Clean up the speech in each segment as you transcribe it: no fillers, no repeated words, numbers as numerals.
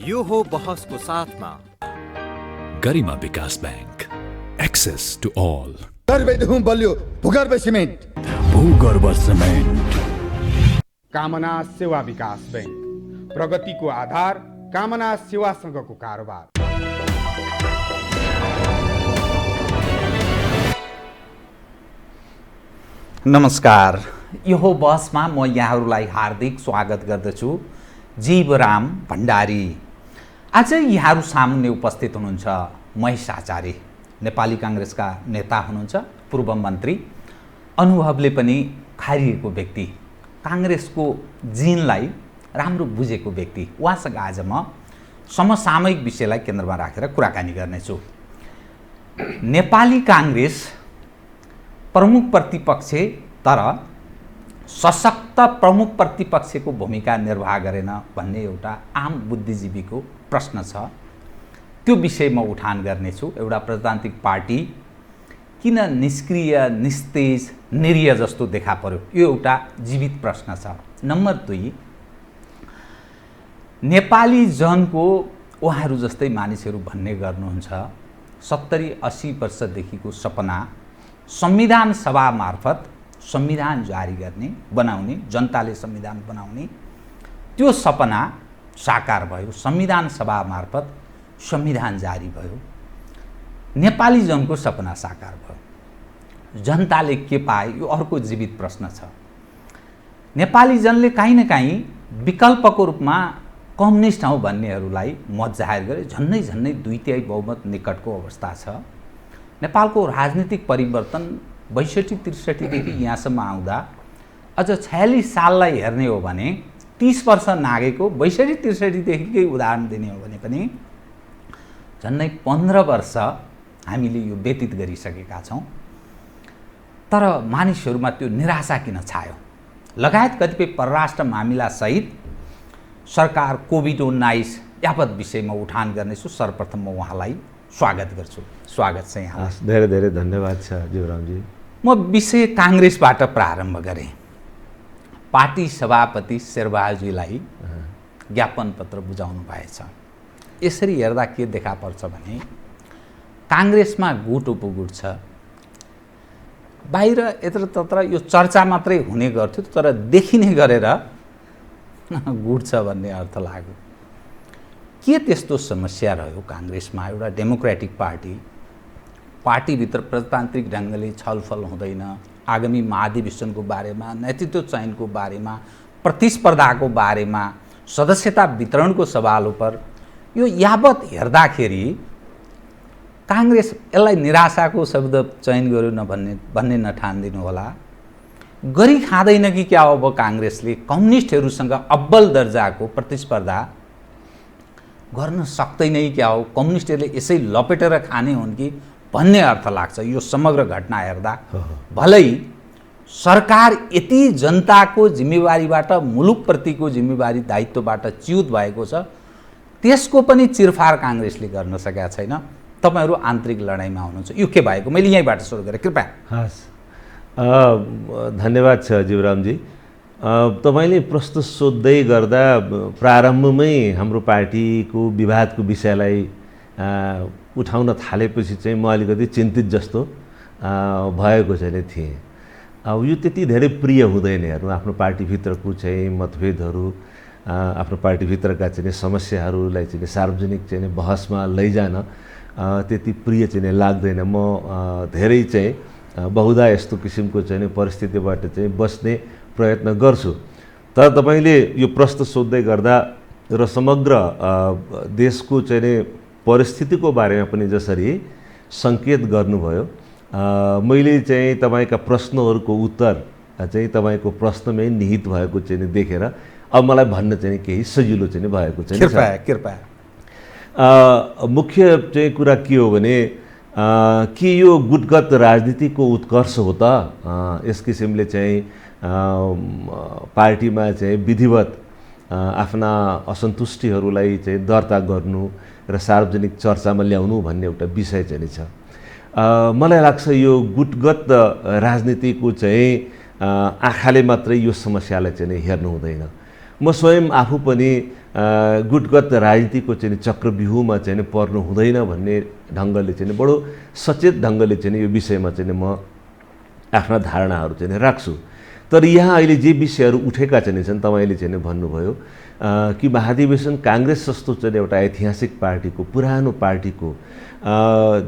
यो हो बहसको साथमा गरिमा विकास बैंक, एक्सेस टु ऑल। गर्भदेखि बलियो भूगर्भ सिमेन्ट, भूगर्भ सिमेन्ट। कामना सेवा विकास बैंक, प्रगतिको आधार कामना सेवासँगको कारोबार। नमस्कार, यो बसमा म यहाँहरूलाई हार्दिक स्वागत गर्दछु। जीवराम भण्डारी। आज यहाँहरू सामुन्ने उपस्थित हुनुहुन्छ महेश आचार्य, नेपाली काङ्ग्रेसका नेता हुनुहुन्छ, पूर्व मन्त्री, अनुभवले पनि खारिएको व्यक्ति, काङ्ग्रेसको जिनलाई राम्रो बुझेको व्यक्ति। उहाँसँग आज म समसामयिक विषयलाई केन्द्रमा राखेर कुराकानी गर्नेछु। नेपाली काङ्ग्रेस प्रमुख प्रतिपक्ष तर सशक्त प्रमुख प्रतिपक्षको भूमिका निर्वाह गरेन भन्ने एउटा आम बुद्धिजीवीको प्रश्न छ। त्यो विषय म उठान गर्नेछु। एउटा प्रजातान्त्रिक पार्टी किन निष्क्रिय, निस्तेज, निरीह जस्तो देखा पर्यो, यो एउटा जीवित प्रश्न छ। नम्बर 2, नेपाली जनको उहाँहरू जस्तै मानिसहरू भन्ने गर्नुहुन्छ 70-80 वर्षदेखिको सपना संविधान सभा मार्फत संविधान जारी गर्ने, बनाउने, जनताले संविधान बनाउने, त्यो सपना साकार भयो। संविधान सभा मार्फत संविधान जारी भयो, नेपाली जनको सपना साकार भयो। जनताले के पाए, यो अर्को जीवित प्रश्न छ। नेपाली जनले काहीँ न काहीँ विकल्पको रूपमा कम्युनिस्ट हौँ भन्नेहरूलाई मत जाहेर गरे। झन्नै झन्नै 2/3 बहुमत निकटको अवस्था छ। नेपालको राजनीतिक परिवर्तन 62-63 देखि यहाँसम्म आउँदा अझ 46 साललाई हेर्ने हो भने 30 वर्ष नागेको 62-63 देखिकै उदाहरण दिने हो भने पनि झन्नै 15 वर्ष हामीले यो व्यतीत गरिसकेका छौँ। तर मानिसहरूमा त्यो निराशा किन छायो? लगायत कतिपय परराष्ट्र मामिला सहित सरकार कोभिड-19 यावत विषयमा उठान गर्नेछु। सर्वप्रथम म उहाँलाई स्वागत गर्छु। स्वागत छ यहाँलाई। धेरै धेरै धन्यवाद छ जीवरामजी। म विषय काङ्ग्रेसबाट प्रारम्भ गरेँ। पार्टी सभापति शेरबहादुरजीलाई ज्ञापन पत्र बुझाउनु भएछ। यसरी हेर्दा के देखा पर्छ भने काङ्ग्रेसमा गुट उपगुट छ। बाहिर यत्रतत्र यो चर्चा मात्रै हुने गर्थ्यो, तर देखिने गरेर गुट छ भन्ने अर्थ लाग्यो। के त्यस्तो समस्या रह्यो काङ्ग्रेसमा? एउटा डेमोक्रेटिक पार्टीभित्र प्रजातान्त्रिक ढङ्गले छलफल हुँदैन, आगामी महाधिवेशनको बारेमा, नेतृत्व चयनको बारेमा, प्रतिस्पर्धाको बारेमा, सदस्यता वितरणको सवाल उपर यो यावत हेर्दाखेरि काङ्ग्रेस यसलाई निराशाको शब्द चयन गर्यो भन्ने नठानिदिनु होला। गरी खाँदैन कि क्या हो? अब काङ्ग्रेसले कम्युनिस्टहरूसँग अब्बल दर्जाको प्रतिस्पर्धा गर्न सक्दैन क्या हो? कम्युनिस्टहरूले यसै लपेटेर खाने हुन् कि भन्ने अर्थ लाग्छ यो समग्र घटना हेर्दा। भलै सरकार यति जनताको जिम्मेवारीबाट, मुलुकप्रतिको जिम्मेवारी दायित्वबाट च्युत भएको छ, त्यसको पनि चिरफार काङ्ग्रेसले गर्न सकेका छैन। तपाईँहरू आन्तरिक लडाइँमा हुनुहुन्छ। यो के भएको? मैले यहीँबाट सुरु गरेँ, कृपया। हस्, धन्यवाद छ जीवरामजी। तपाईँले प्रश्न सोध्दै गर्दा प्रारम्भमै हाम्रो पार्टीको विवादको विषयलाई उठाउन थालेपछि चाहिँ म अलिकति चिन्तित जस्तो भएको चाहिँ थिएँ। अब यो त्यति धेरै प्रिय हुँदैन। हेर्नु, आफ्नो पार्टीभित्रको चाहिँ मतभेदहरू, आफ्नो पार्टीभित्रका चाहिँ समस्याहरूलाई चाहिँ सार्वजनिक चाहिँ बहसमा लैजान त्यति प्रिय चाहिँ लाग्दैन। म धेरै चाहिँ बहुधा यस्तो किसिमको चाहिँ परिस्थितिबाट चाहिँ बस्ने प्रयत्न गर्छु। तर तपाईँले यो प्रश्न सोध्दै गर्दा र समग्र देशको चाहिँ परिस्थितिको बारेमा पनि जसरी सङ्केत गर्नुभयो, मैले चाहिँ तपाईँका प्रश्नहरूको उत्तर चाहिँ तपाईँको प्रश्नमै निहित भएको चाहिँ देखेर अब मलाई भन्न चाहिँ केही सजिलो चाहिँ भएको चाहिँ कृपया। मुख्य चाहिँ कुरा के हो भने के यो गुटगत राजनीतिको उत्कर्ष हो त? यस किसिमले चाहिँ पार्टीमा चाहिँ विधिवत आफ्ना असन्तुष्टिहरूलाई चाहिँ दर्ता गर्नु र सार्वजनिक चर्चामा ल्याउनु भन्ने एउटा विषय चाहिँ छ। मलाई लाग्छ यो गुटगत राजनीतिको चाहिँ आँखाले मात्रै यो समस्यालाई चाहिँ हेर्नु हुँदैन। म स्वयं आफू पनि गुटगत राजनीतिको चाहिँ चक्रव्यूहमा चाहिँ पर्नु हुँदैन भन्ने ढङ्गले चाहिँ बडो सचेत ढङ्गले चाहिँ यो विषयमा चाहिँ म आफ्ना धारणाहरू चाहिँ राख्छु। तर यहाँ अहिले जे विषयहरू उठेका चाहिँ छन्, तपाईँले चाहिँ भन्नुभयो कि महाधिवेशन काङ्ग्रेस जस्तो चाहिँ एउटा ऐतिहासिक पार्टीको, पुरानो पार्टीको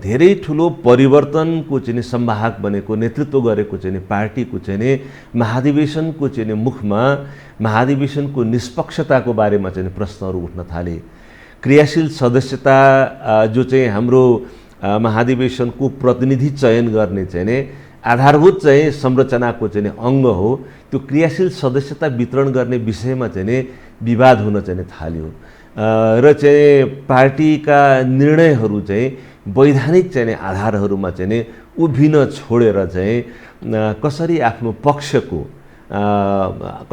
धेरै ठुलो परिवर्तनको चाहिँ संवाहक बनेको, नेतृत्व गरेको चाहिँ पार्टीको चाहिँ महाधिवेशनको चाहिँ मुखमा महाधिवेशनको निष्पक्षताको बारेमा चाहिँ प्रश्नहरू उठ्न थाले। क्रियाशील सदस्यता जो चाहिँ हाम्रो महाधिवेशनको प्रतिनिधि चयन गर्ने चाहिँ आधारभूत चाहिँ संरचनाको चाहिँ अङ्ग हो, त्यो क्रियाशील सदस्यता वितरण गर्ने विषयमा चाहिँ विवाद हुन चाहिँ थाल्यो र चाहिँ पार्टीका निर्णयहरू चाहिँ वैधानिक चाहिँ आधारहरूमा चाहिँ उभिन छोडेर चाहिँ कसरी आफ्नो पक्षको,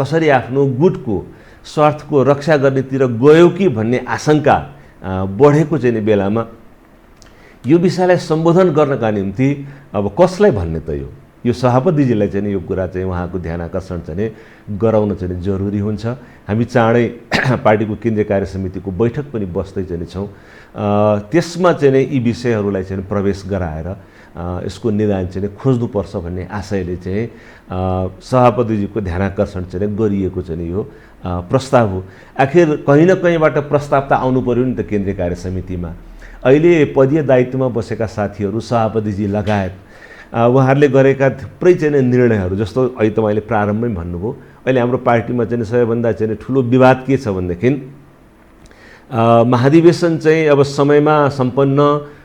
कसरी आफ्नो गुटको स्वार्थको रक्षा गर्नेतिर गयो कि भन्ने आशंका बढेको चाहिँ बेलामा यो विषयलाई सम्बोधन गर्नका निम्ति अब कसलाई भन्ने त यो सभापतिजीलाई चाहिँ यो कुरा चाहिँ उहाँको ध्यान आकर्षण चाहिँ गराउन चाहिँ जरुरी हुन्छ। हामी चाँडै पार्टीको केन्द्रीय कार्य समितिको बैठक पनि बस्दै चाहिँ छौँ। त्यसमा चाहिँ यी विषयहरूलाई चाहिँ प्रवेश गराएर यसको निदान चाहिँ खोज्नुपर्छ भन्ने आशयले चाहिँ सभापतिजीको ध्यान आकर्षण चाहिँ गरिएको चाहिँ यो प्रस्ताव हो। आखिर कहीँ न कहीँबाट प्रस्ताव त आउनु पर्यो नि त केन्द्रीय कार्य समितिमा। अहिले पदीय दायित्वमा बसेका साथीहरू, सभापतिजी लगायत उहाँहरूले गरेका थुप्रै चाहिँ निर्णयहरू, जस्तो अहिले तपाईँले प्रारम्भमै भन्नुभयो, अहिले हाम्रो पार्टीमा चाहिँ सबैभन्दा चाहिँ ठुलो विवाद के छ भनेदेखि महाधिवेशन चाहिँ अब समयमा सम्पन्न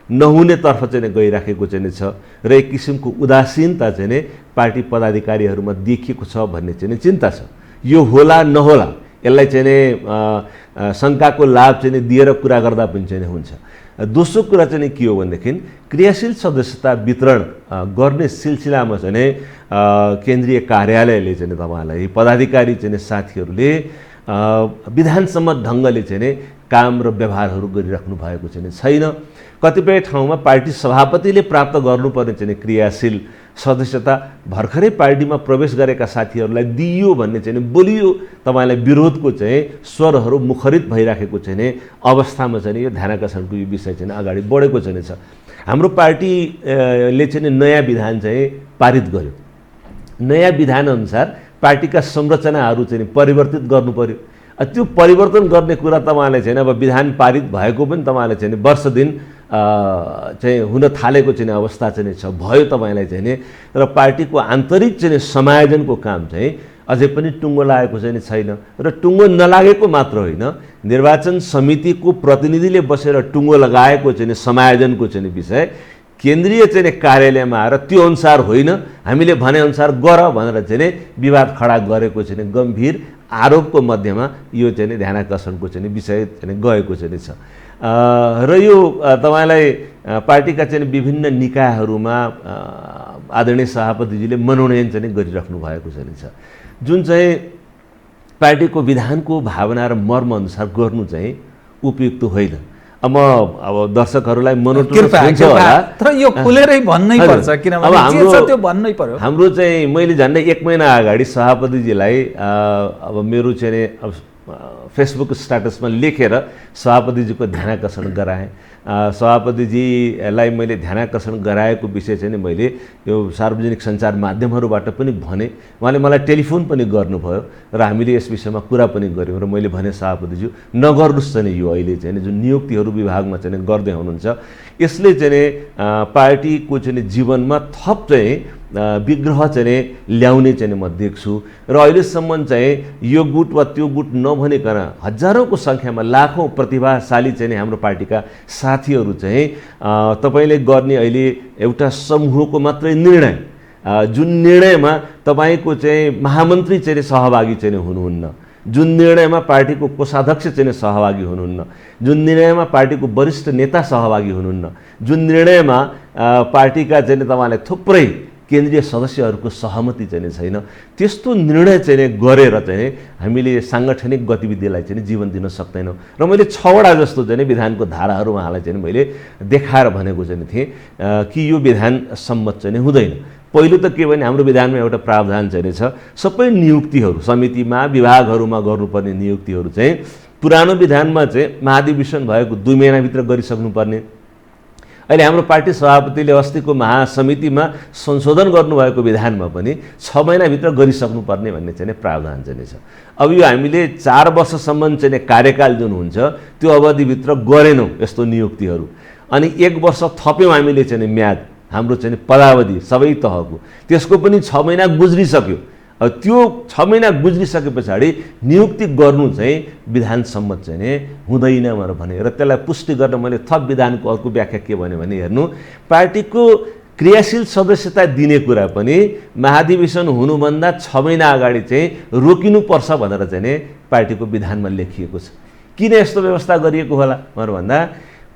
नहुनेतर्फ चाहिँ गइराखेको चाहिँ छ र एक किसिमको उदासीनता चाहिँ पार्टी पदाधिकारीहरूमा देखिएको छ भन्ने चाहिँ चिन्ता छ। यो होला नहोला यसलाई चाहिँ शङ्काको लाभ चाहिँ दिएर कुरा गर्दा पनि चाहिँ हुन्छ। दोस्रो कुरा चाहिँ के हो भनेदेखि क्रियाशील सदस्यता वितरण गर्ने सिलसिलामा चाहिँ केन्द्रीय कार्यालयले चाहिँ तपाईँलाई पदाधिकारी चाहिँ साथीहरूले विधानसम्मत ढङ्गले चाहिँ काम र व्यवहारहरू गरिराख्नु भएको चाहिँ छैन। कतिपय ठाउँमा पार्टी सभापतिले प्राप्त गर्नुपर्ने चाहिँ क्रियाशील सदस्यता भर्खरै पार्टीमा प्रवेश गरेका साथीहरूलाई दिइयो भन्ने चाहिँ बोलियो तपाईँलाई विरोधको चाहिँ स्वरहरू मुखरित भइराखेको चाहिँ अवस्थामा चाहिँ यो ध्यानाकर्षणको यो विषय चाहिँ अगाडि बढेको चाहिँ छ। हाम्रो पार्टीले चाहिँ नयाँ विधान चाहिँ पारित गर्यो। नयाँ विधानअनुसार पार्टीका संरचनाहरू चाहिँ परिवर्तित गर्नु पर्यो। त्यो परिवर्तन गर्ने कुरा तपाईँलाई चाहिँ अब विधान पारित भएको पनि तपाईँलाई चाहिँ वर्ष दिन चाहिँ हुन थालेको चाहिँ अवस्था चाहिँ छ भयो तपाईँलाई चाहिँ र पार्टीको आन्तरिक चाहिँ समायोजनको काम चाहिँ अझै पनि टुङ्गो लागेको चाहिँ छैन। र टुङ्गो नलागेको मात्र होइन, निर्वाचन समितिको प्रतिनिधिले बसेर टुङ्गो लगाएको चाहिँ समायोजनको चाहिँ विषय केन्द्रीय चाहिँ कार्यालयमा आएर त्यो अनुसार होइन, हामीले भनेअनुसार गर भनेर चाहिँ विवाद खडा गरेको चाहिँ गम्भीर आरोपको मध्यमा यो चाहिँ ध्यानाकर्षणको चाहिँ विषय चाहिँ गएको चाहिँ छ। र यो तपाईँलाई पार्टीका चाहिँ विभिन्न निकायहरूमा आदरणीय सभापतिजीले मनोनयन चाहिँ गरिराख्नु भएको चाहिँ छ, जुन चाहिँ पार्टीको विधानको भावना र मर्म अनुसार गर्नु चाहिँ उपयुक्त होइन। अब दर्शकहरूलाई मनोटोस हुन्छ होला, तर यो खुलेरै भन्नै पर्छ किनभने जे छ त्यो भन्नै पर्यो। हाम्रो चाहिँ मैले झन्डै 1 महिना अगाडि सभापतिजीलाई अब मेरो चाहिँ फेसबुक स्ट्याटसमा लेखेर सभापतिजीको ध्यानाकर्षण गराएँ। सभापतिजीलाई मैले ध्यानाकर्षण गराएको विषय चाहिँ मैले यो सार्वजनिक सञ्चार माध्यमहरूबाट पनि भने, उहाँले मलाई टेलिफोन पनि गर्नुभयो र हामीले यस विषयमा कुरा पनि गऱ्यौँ। र मैले भने सभापतिज्यू नगर्नुहोस् चाहिँ यो अहिले चाहिँ जुन नियुक्तिहरू विभागमा चाहिँ गर्दै हुनुहुन्छ यसले चाहिँ पार्टीको चाहिँ जीवनमा थप चाहिँ विग्रह चाहिँ ल्याउने चाहिँ म देख्छु। र अहिलेसम्म चाहिँ यो गुट वा त्यो गुट नभनिकन हजारौँको सङ्ख्यामा लाखौँ प्रतिभाशाली चाहिँ हाम्रो पार्टीका साथीहरू चाहिँ तपाईँले गर्ने अहिले एउटा समूहको मात्रै निर्णय, जुन निर्णयमा तपाईँको चाहिँ महामन्त्री चाहिँ सहभागी चाहिँ हुनुहुन्न, जुन निर्णयमा पार्टीको कोषाध्यक्ष चाहिँ सहभागी हुनुहुन्न, जुन निर्णयमा पार्टीको वरिष्ठ नेता सहभागी हुनुहुन्न, जुन निर्णयमा पार्टीका चाहिँ तपाईँलाई थुप्रै केन्द्रीय सदस्यहरूको सहमति चाहिँ छैन, त्यस्तो निर्णय चाहिँ गरेर चाहिँ हामीले साङ्गठनिक गतिविधिलाई चाहिँ जीवन दिन सक्दैनौँ। र मैले 6वटा जस्तो चाहिँ विधानको धाराहरू उहाँलाई चाहिँ मैले देखाएर भनेको चाहिँ थिएँ कि यो विधान सम्मत चाहिँ हुँदैन। पहिलो त के भने हाम्रो विधानमा एउटा प्रावधान चाहिँ छ, सबै नियुक्तिहरू समितिमा विभागहरूमा गर्नुपर्ने नियुक्तिहरू चाहिँ पुरानो विधानमा चाहिँ महाधिवेशन भएको 2 महिनाभित्र गरिसक्नुपर्ने, अहिले हाम्रो पार्टी सभापतिले अस्तिको महासमितिमा संशोधन गर्नुभएको विधानमा पनि 6 महिनाभित्र गरिसक्नुपर्ने भन्ने चाहिँ प्रावधान चाहिँ छ। अब यो हामीले 4 वर्षसम्म चाहिँ कार्यकाल जुन हुन्छ त्यो अवधिभित्र गरेनौँ यस्तो नियुक्तिहरू, अनि 1 वर्ष थप्यौँ हामीले चाहिँ म्याद हाम्रो चाहिँ पदावधि सबै तहको, त्यसको पनि 6 महिना गुज्रिसक्यो। अब त्यो 6 महिना गुज्रिसके पछाडि नियुक्ति गर्नु चाहिँ विधान सम्मत चाहिँ नि हुँदैन भने र त्यसलाई पुष्टि गर्न मैले थप विधानको अर्को व्याख्या के भन्यो भने हेर्नु, पार्टीको क्रियाशील सदस्यता दिने कुरा पनि महाधिवेशन हुनुभन्दा 6 महिना अगाडि चाहिँ रोकिनुपर्छ भनेर चाहिँ नि पार्टीको विधानमा लेखिएको छ। किन यस्तो व्यवस्था गरिएको होला भन्दा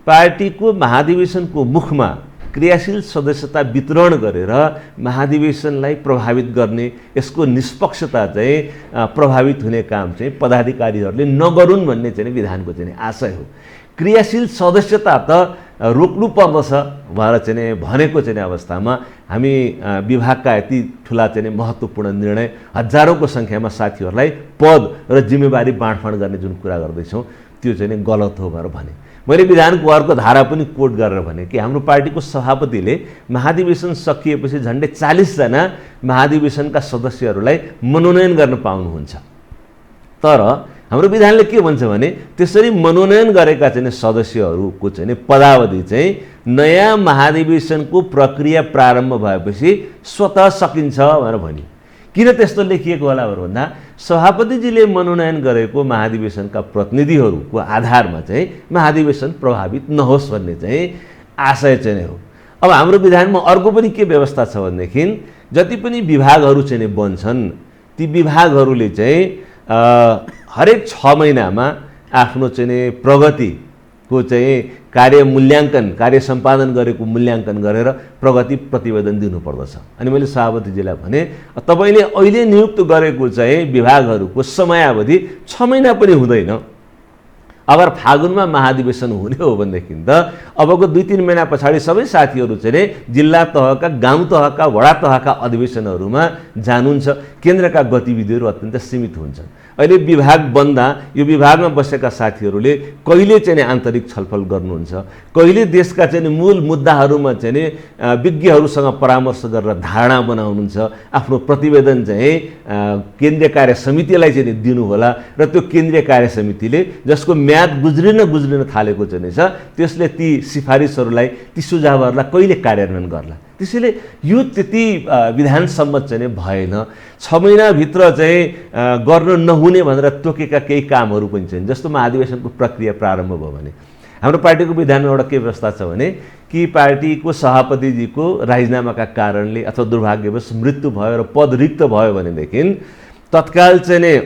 पार्टीको महाधिवेशनको मुखमा क्रियाशील सदस्यता वितरण गरेर महाधिवेशनलाई प्रभावित गर्ने, यसको निष्पक्षता चाहिँ प्रभावित हुने काम चाहिँ पदाधिकारीहरूले नगरून् भन्ने चाहिँ विधानको चाहिँ आशय हो। क्रियाशील सदस्यता त रोक्नु पर्दछ भनेर चाहिँ भनेको चाहिँ अवस्थामा हामी विभागका यति ठुला चाहिँ महत्त्वपूर्ण निर्णय, हजारौँको सङ्ख्यामा साथीहरूलाई पद र जिम्मेवारी बाँडफाँड गर्ने जुन कुरा गर्दैछौँ त्यो चाहिँ गलत हो भनेर भने। मैले विधानको अर्को धारा पनि कोट गरेर भने कि हाम्रो पार्टीको सभापतिले महाधिवेशन सकिएपछि झन्डै 40 जना महाधिवेशनका सदस्यहरूलाई मनोनयन गर्न पाउनुहुन्छ। तर हाम्रो विधानले के भन्छ भने त्यसरी मनोनयन गरेका चाहिँ सदस्यहरूको चाहिँ पदावधि चाहिँ नयाँ महाधिवेशनको प्रक्रिया प्रारम्भ भएपछि स्वतः सकिन्छ भनेर भन्यो। किन त्यस्तो लेखिएको होला भन्दा सभापतिजीले मनोनयन गरेको महाधिवेशनका प्रतिनिधिहरूको आधारमा चाहिँ महाधिवेशन प्रभावित नहोस् भन्ने चाहिँ आशय चाहिँ हो। अब हाम्रो विधानमा अर्को पनि के व्यवस्था छ भनेदेखि जति पनि विभागहरू चाहिँ बन्छन् ती विभागहरूले चाहिँ हरेक 6 महिनामा आफ्नो चाहिँ प्रगतिको चाहिँ कार्य मूल्याङ्कन, कार्य सम्पादन गरेको मूल्याङ्कन गरेर प्रगति प्रतिवेदन दिनुपर्दछ। अनि मैले सभापतिजीलाई भने तपाईँले अहिले नियुक्त गरेको चाहिँ विभागहरूको समयावधि 6 महिना पनि हुँदैन, अगर फागुनमा महाधिवेशन हुने हो भनेदेखि त अबको 2-3 महिना पछाडि सबै साथीहरू चाहिँ जिल्ला तहका, गाउँ तहका, वडा तहका अधिवेशनहरूमा जानुहुन्छ। केन्द्रका गतिविधिहरू अत्यन्त सीमित हुन्छन्। अहिले विभाग बन्दा यो विभागमा बसेका साथीहरूले कहिले चाहिँ आन्तरिक छलफल गर्नुहुन्छ, कहिले देशका चाहिँ मूल मुद्दाहरूमा चाहिँ विज्ञहरूसँग परामर्श गरेर धारणा बनाउनुहुन्छ, आफ्नो प्रतिवेदन चाहिँ केन्द्रीय कार्य समितिलाई चाहिँ दिनु होला र त्यो केन्द्रीय कार्य समितिले जसको म्याद गुज्रिन थालेको चाहिँ छ त्यसले ती सिफारिसहरूलाई, ती सुझावहरूलाई कहिले कार्यान्वयन गर्ला। त्यसैले यो त्यति विधान सम्मत चाहिँ भएन। 6 महिनाभित्र चाहिँ गर्न नहुने भनेर तोकेका केही कामहरू पनि छन्, जस्तो महाधिवेशनको प्रक्रिया प्रारम्भ भयो भने हाम्रो पार्टीको विधानमा एउटा के व्यवस्था छ भने कि पार्टीको सभापतिजीको राजीनामाका कारणले अथवा दुर्भाग्यवश मृत्यु भयो र पद रिक्त भयो भनेदेखि तत्काल चाहिँ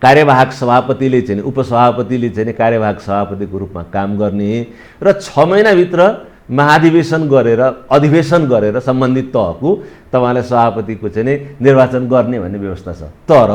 कार्यवाहक सभापतिले चाहिँ उपसभापतिले चाहिँ कार्यवाहक सभापतिको रूपमा काम गर्ने र 6 महिनाभित्र महाधिवेशन गरेर अधिवेशन गरेर सम्बन्धित तहको तपाईँलाई सभापतिको चाहिँ निर्वाचन गर्ने भन्ने व्यवस्था छ। तर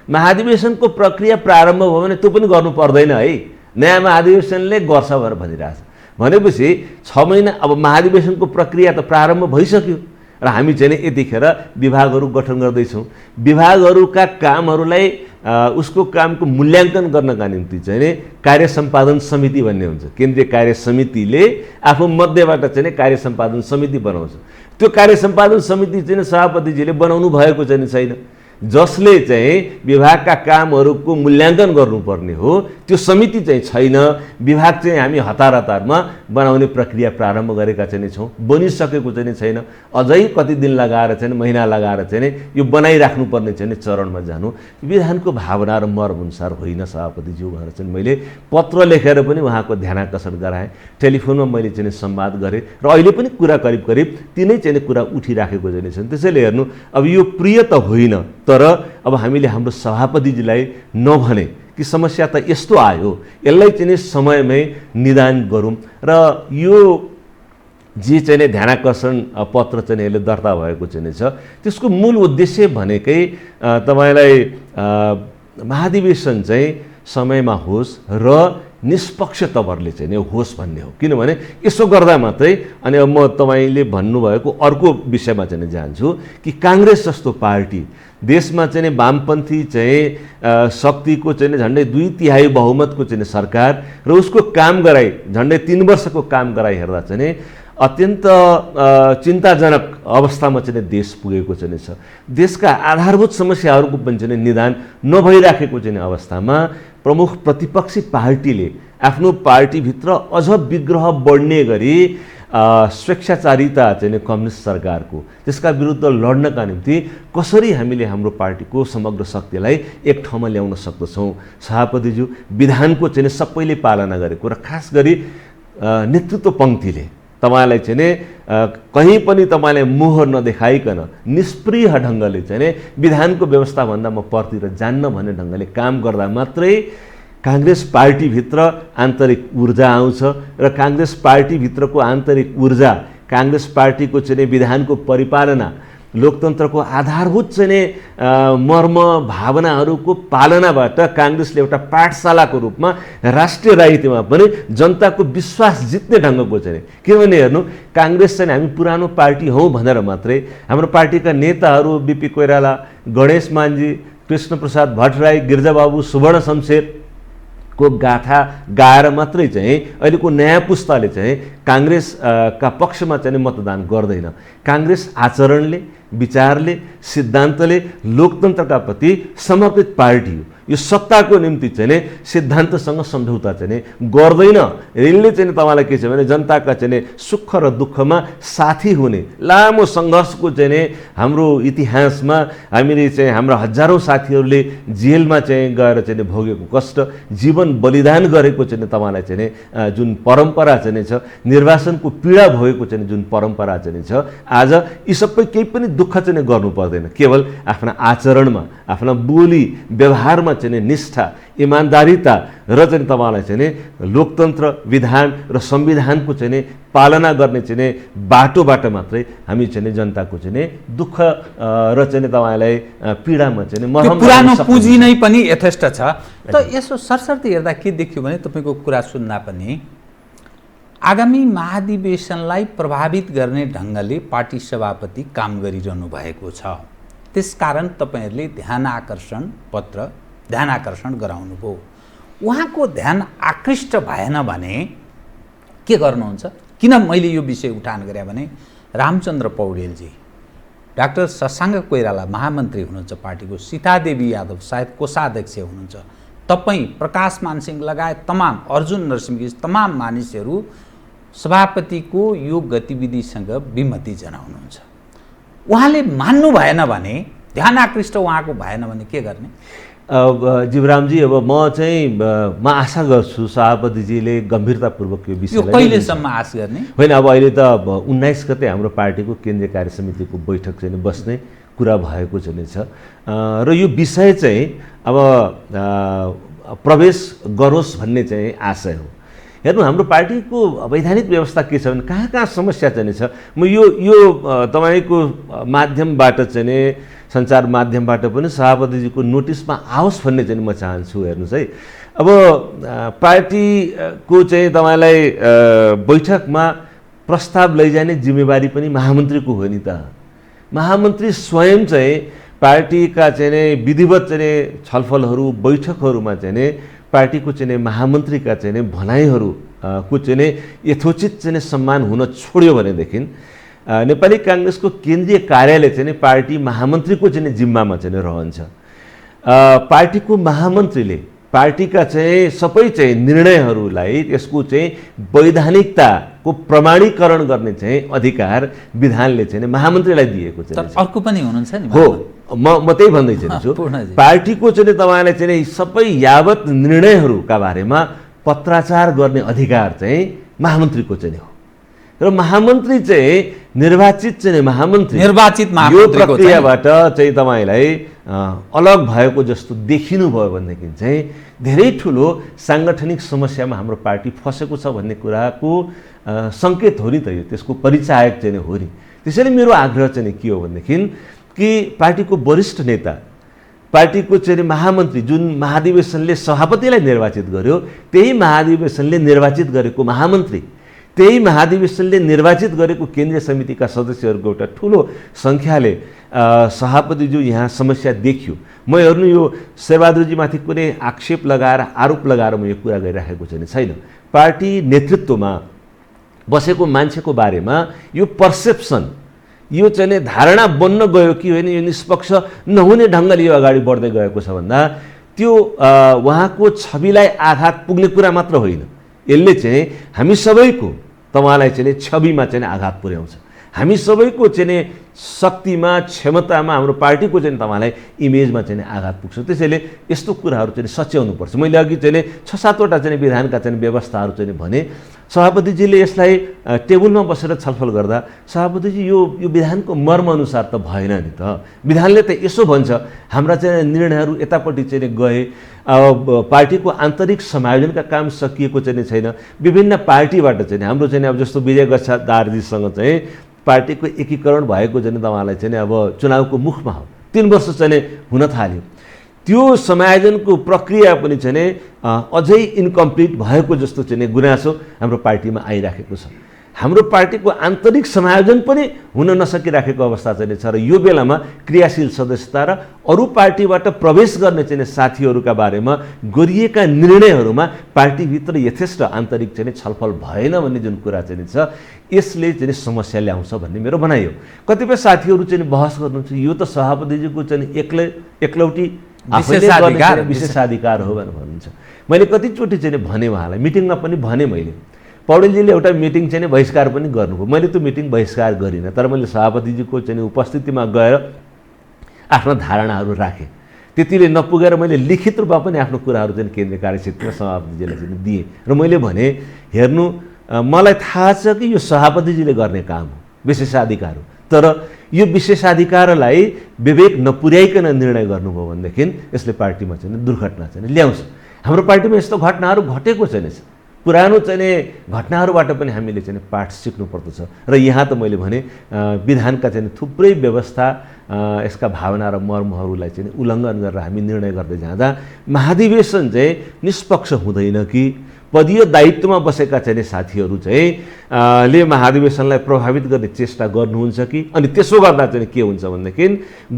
महाधिवेशनको प्रक्रिया प्रारम्भ भयो भने त्यो पनि गर्नु पर्दैन है, नयाँ महाधिवेशनले गर्छ भनेर भनिरहेछ। भनेपछि 6 महिना अब महाधिवेशनको प्रक्रिया त प्रारम्भ भइसक्यो र हामी चाहिँ यतिखेर विभागहरू गठन गर्दैछौँ। विभागहरूका कामहरूलाई उसको कामको मूल्याङ्कन गर्नका निम्ति चाहिँ कार्य सम्पादन समिति भन्ने हुन्छ। केन्द्रीय कार्य समितिले आफू मध्येबाट चाहिँ कार्य सम्पादन समिति बनाउँछ। त्यो कार्य सम्पादन समिति चाहिँ सभापतिजीले बनाउनु भएको चाहिँ छैन, जसले चाहिँ विभागका कामहरूको मूल्याङ्कन गर्नुपर्ने हो त्यो समिति चाहिँ छैन। विभाग चाहिँ हामी हतारमा बनाउने प्रक्रिया प्रारम्भ गरेका चाहिँ छौँ, बनिसकेको चाहिँ छैन। अझै कति दिन लगाएर चाहिँ महिना लगाएर चाहिँ यो बनाइराख्नुपर्ने चाहिँ चरणमा जानु विधानको भावना र मर्मअनुसार होइन सभापतिज्यू भनेर चाहिँ मैले पत्र लेखेर पनि उहाँको ध्यानाकर्षण गराएँ। टेलिफोनमा मैले चाहिँ संवाद गरेँ र अहिले पनि कुरा करिब तिनै चाहिँ कुरा उठिराखेको चाहिँ छन्। त्यसैले हेर्नु अब यो प्रिय त होइन, तर अब हामीले हाम्रो सभापतिजीलाई नभने कि समस्या त यस्तो आयो, यसलाई चाहिँ समयमै निदान गरौँ र यो जे चाहिँ ध्यानाकर्षण पत्र चाहिँ यसले दर्ता भएको चाहिँ छ त्यसको मूल उद्देश्य भनेकै तपाईँलाई महाधिवेशन चाहिँ समयमा होस् र निष्पक्ष तवरले चाहिँ होस् भन्ने हो। किनभने यसो गर्दा मात्रै, अनि अब म तपाईँले भन्नुभएको अर्को विषयमा चाहिँ जान्छु कि काङ्ग्रेस जस्तो पार्टी देशमा चाहिँ वामपन्थी चाहिँ शक्तिको चाहिँ झन्डै 2/3 बहुमतको चाहिँ सरकार र उसको काम गराई झन्डै 3 वर्षको काम गराई हेर्दा चाहिँ अत्यन्त चिन्ताजनक अवस्थामा चाहिँ देश पुगेको चाहिँ छ। देशका आधारभूत समस्याहरूको पनि चाहिँ निदान नभइराखेको चाहिँ अवस्थामा प्रमुख प्रतिपक्षी पार्टीले आफ्नो पार्टीभित्र अझ विग्रह बढ्ने गरी स्वेच्छाचारिता चाहिँ कम्युनिस्ट सरकारको त्यसका विरुद्ध लड्नका निम्ति कसरी हामीले हाम्रो पार्टीको समग्र शक्तिलाई एक ठाउँमा ल्याउन सक्दछौँ। सभापतिज्यू, विधानको चाहिँ सबैले पालना गरेको र खास गरी नेतृत्व पङ्क्तिले तपाईलाई चाहिँ कहीँ पनि तपाईलाई मोहर नदेखाइकन निष्प्रिय ढङ्गले चाहिँ विधानको व्यवस्थाभन्दा म परतिर जान्न भन्ने ढङ्गले काम गर्दा मात्रै काङ्ग्रेस पार्टीभित्र आन्तरिक ऊर्जा आउँछ र काङ्ग्रेस पार्टीभित्रको आन्तरिक ऊर्जा काङ्ग्रेस पार्टीको चाहिँ विधानको परिपालना लोकतन्त्रको आधारभूत चाहिँ मर्म भावनाहरूको पालनाबाट काङ्ग्रेसले एउटा पाठशालाको रूपमा राष्ट्रिय राजनीतिमा पनि जनताको विश्वास जित्ने ढङ्गको चाहिँ किनभने हेर्नु काङ्ग्रेस चाहिँ हामी पुरानो पार्टी हौँ भनेर मात्रै हाम्रो पार्टीका नेताहरू बीपी कोइराला, गणेश मानजी, कृष्णप्रसाद भट्टराई, गिरिजाबाबु, सुवर्ण शमशेर को गाथा गाएर मात्रै चाहिँ अहिलेको नयाँ पुस्ताले चाहिँ काङ्ग्रेस का पक्षमा चाहिँ मतदान गर्दैन। काङ्ग्रेस आचरणले, विचारले, सिद्धान्तले लोकतन्त्रका प्रति समर्पित पार्टी हो। यो सत्ताको निम्ति चाहिँ सिद्धान्तसँग सम्झौता चाहिँ गर्दैन। यसले चाहिँ तपाईलाई के छ भने जनताका चाहिँ सुख र दुःखमा साथी हुने लामो सङ्घर्षको चाहिँ हाम्रो इतिहासमा हामीले चाहिँ हाम्रा हजारौँ साथीहरूले जेलमा चाहिँ गएर चाहिँ भोगेको कष्ट, जीवन बलिदान गरेको चाहिँ तपाईलाई चाहिँ जुन परम्परा चाहिँ छ, निर्वाचनको पीडा भोगेको चाहिँ जुन परम्परा चाहिँ छ, आज यी सबै केही पनि दुःख चाहिँ गर्नु पर्दैन। केवल आफ्ना आचरणमा, आफ्ना बोली व्यवहारमा चाहिँ निष्ठा, इमानदारिता र चाहिँ तपाईलाई चाहिँ लोकतन्त्र, विधान र संविधानको चाहिँ पालना गर्ने चाहिँ बाटोबाट मात्रै हामी चाहिँ जनताको चाहिँ दुःख र चाहिँ तपाईलाई पीडामा चाहिँ मरहम पुरानो पुँजी नै पनि यथेष्ट छ। त यसो सरसर्ती हेर्दा के देखियो भने तपाईको कुरा सुन्दा पनि आगामी महाधिवेशनलाई प्रभावित गर्ने ढङ्गले पार्टी सभापति काम गरिरहनु भएको छ। त्यसकारण तपाईहरुले ध्यान आकर्षण गराउनुभयो। उहाँको ध्यान आकृष्ट भएन भने के गर्नुहुन्छ? किन मैले यो विषय उठान गरे भने रामचन्द्र पौडेलजी, डाक्टर शशाङ्क कोइराला महामन्त्री हुनुहुन्छ पार्टीको, सीतादेवी यादव सायद कोषाध्यक्ष हुनुहुन्छ, तपाईँ, प्रकाश मानसिंह लगायत तमाम, अर्जुन नरसिंह, तमाम मानिसहरू सभापतिको यो गतिविधिसँग विमति जनाउनुहुन्छ। उहाँले मान्नु भएन भने, ध्यान आकृष्ट उहाँको भएन भने के गर्ने? जीवरामजी, अब म आशा गर्छु सभापतिजीले गम्भीरतापूर्वक यो विषयलाई कहिलेसम्म आश गर्ने होइन। अब अहिले त 19 गते हाम्रो पार्टीको केन्द्रीय कार्य समितिको बैठक चाहिँ बस्ने कुरा भएको चाहिँ छ र यो विषय चाहिँ अब प्रवेश गरोस् भन्ने चाहिँ आशय हो। हेर्नु, हाम्रो पार्टीको वैधानिक व्यवस्था के छ भने कहाँ कहाँ समस्या चाहिँ छ, म यो तपाईँको माध्यमबाट चाहिँ सञ्चार माध्यमबाट पनि सभापतिजीको नोटिसमा आओस् भन्ने चाहिँ म चाहन्छु। हेर्नुहोस् है, अब पार्टीको चाहिँ तपाईँलाई बैठकमा प्रस्ताव लैजाने जिम्मेवारी पनि महामन्त्रीको हो नि त। महामन्त्री स्वयं चाहिँ पार्टीका चाहिँ विधिवत चाहिँ छलफलहरू, बैठकहरूमा चाहिँ पार्टीको चाहिँ महामन्त्रीका चाहिँ भनाइहरूको चाहिँ यथोचित चाहिँ सम्मान हुन छोड्यो भनेदेखि नेपाली काङ्ग्रेसको केन्द्रीय कार्यालय चाहिँ पार्टी महामन्त्रीको चाहिँ जिम्मामा चाहिँ रहन्छ। पार्टीको महामन्त्रीले पार्टीका चाहिँ सबै चाहिँ निर्णयहरूलाई यसको चाहिँ वैधानिकताको प्रमाणीकरण गर्ने चाहिँ अधिकार विधानले चाहिँ महामन्त्रीलाई दिएको चाहिँ अर्को पनि हुनुहुन्छ नि हो। म त्यही भन्दैछु, पार्टीको चाहिँ तपाईँलाई चाहिँ सबै यावत निर्णयहरूका बारेमा पत्राचार गर्ने अधिकार चाहिँ महामन्त्रीको चाहिँ हो र महामन्त्री चाहिँ निर्वाचित महामन्त्री यो प्रक्रियाबाट चाहिँ तपाईँलाई अलग भएको जस्तो देखिनु भयो भनेदेखि चाहिँ धेरै ठुलो साङ्गठनिक समस्यामा हाम्रो पार्टी फसेको छ भन्ने कुराको सङ्केत हो नि त, यो त्यसको परिचायक चाहिँ हो नि। त्यसैले मेरो आग्रह चाहिँ के हो भनेदेखि कि पार्टीको वरिष्ठ नेता, पार्टीको चाहिँ महामन्त्री, जुन महाधिवेशनले सभापतिलाई निर्वाचित गर्यो त्यही महाधिवेशनले निर्वाचित गरेको महामन्त्री, त्यही महाधिवेशनले निर्वाचित गरेको केन्द्रीय समितिका सदस्यहरूको एउटा ठुलो सङ्ख्याले सभापतिज्यू यहाँ समस्या देखियो। म हेर्नु यो शेरबहादुरजीमाथि कुनै आक्षेप लगाएर आरोप लगाएर म यो कुरा गरिराखेको छैन। पार्टी नेतृत्वमा बसेको मान्छेको बारेमा यो पर्सेप्सन, यो चाहिँ धारणा बन्न गयो कि होइन यो निष्पक्ष नहुने ढङ्गले यो अगाडि बढ्दै गएको छ भन्दा त्यो उहाँको छविलाई आघात पुग्ने कुरा मात्र होइन, यसले चाहिँ हामी सबैको तपाईँलाई चाहिँ छविमा चाहिँ आघात पुर्याउँछ। हामी सबैको चाहिँ शक्तिमा क्षमतामा हाम्रो पार्टीको चाहिँ तपाईँलाई इमेजमा चाहिँ आघात पुग्छ। त्यसैले यस्तो कुराहरू चाहिँ सच्याउनुपर्छ। मैले अघि चाहिँ 6-7वटा चाहिँ विधानका चाहिँ व्यवस्थाहरू चाहिँ भने सभापतिजीले यसलाई टेबलमा बसेर छलफल गर्दा सभापतिजी यो विधानको मर्म अनुसार त भएन नि त, विधानले त यसो भन्छ, हाम्रा चाहिँ निर्णयहरू यतापट्टि चाहिँ गए, पार्टीको आन्तरिक समायोजनका काम सकिएको चाहिँ छैन। विभिन्न पार्टीबाट चाहिँ हाम्रो चाहिँ अब जस्तो विजय गच्छादारजीसँग चाहिँ पार्टीको एकीकरण भएको चाहिँ तपाईँलाई चाहिँ अब चुनावको मुखमा हो, 3 वर्ष चाहिँ हुन थाल्यो। त्यो समायोजनको प्रक्रिया पनि चाहिँ अझै इन्कम्प्लिट भएको जस्तो चाहिँ गुनासो हाम्रो पार्टीमा आइराखेको छ। हाम्रो पार्टीको आन्तरिक समायोजन पनि हुन नसकिराखेको अवस्था चाहिँ छ र यो बेलामा क्रियाशील सदस्यता र अरू पार्टीबाट प्रवेश गर्ने चाहिँ साथीहरूका बारेमा गरिएका निर्णयहरूमा पार्टीभित्र यथेष्ट आन्तरिक चाहिँ छलफल भएन भन्ने जुन कुरा चाहिँ छ यसले चाहिँ समस्या ल्याउँछ भन्ने मेरो भनाइ हो। कतिपय साथीहरू चाहिँ बहस गर्नुहुन्छ यो त सभापतिजीको चाहिँ एक्लौटी विशेषाधिकार हो भनेर भन्नुहुन्छ। मैले कतिचोटि चाहिँ भने उहाँलाई मिटिङमा पनि भने, मैले पौडेलजीले एउटा मिटिङ चाहिँ बहिष्कार पनि गर्नुभयो, मैले त्यो मिटिङ बहिष्कार गरिनँ, तर मैले सभापतिजीको चाहिँ उपस्थितिमा गएर आफ्ना धारणाहरू राखेँ। त्यतिले नपुगेर मैले लिखित रूपमा पनि आफ्नो कुराहरू चाहिँ केन्द्रीय कार्यक्षेत्रमा सभापतिजीलाई चाहिँ दिएँ र मैले भने हेर्नु मलाई थाहा छ कि यो सभापतिजीले गर्ने काम हो, विशेषाधिकार हो, तर यो विशेषाधिकारलाई विवेक नपुर्याइकन निर्णय गर्नुभयो भनेदेखि यसले पार्टीमा चाहिँ दुर्घटना चाहिँ ल्याउँछ। हाम्रो पार्टीमा यस्तो घटनाहरू घटेको छैन। पुरानो चाहिँ घटनाहरूबाट पनि हामीले चाहिँ पाठ सिक्नुपर्दछ र यहाँ त मैले भने विधानका चाहिँ थुप्रै व्यवस्था यसका भावना र मर्महरूलाई चाहिँ उल्लङ्घन गरेर हामी निर्णय गर्दै जाँदा महाधिवेशन चाहिँ निष्पक्ष हुँदैन कि पदीय दायित्वमा बसेका चाहिँ साथीहरू चाहिँ ले महाधिवेशनलाई प्रभावित गर्ने चेष्टा गर्नुहुन्छ कि, अनि त्यसो गर्दा चाहिँ के हुन्छ भनेदेखि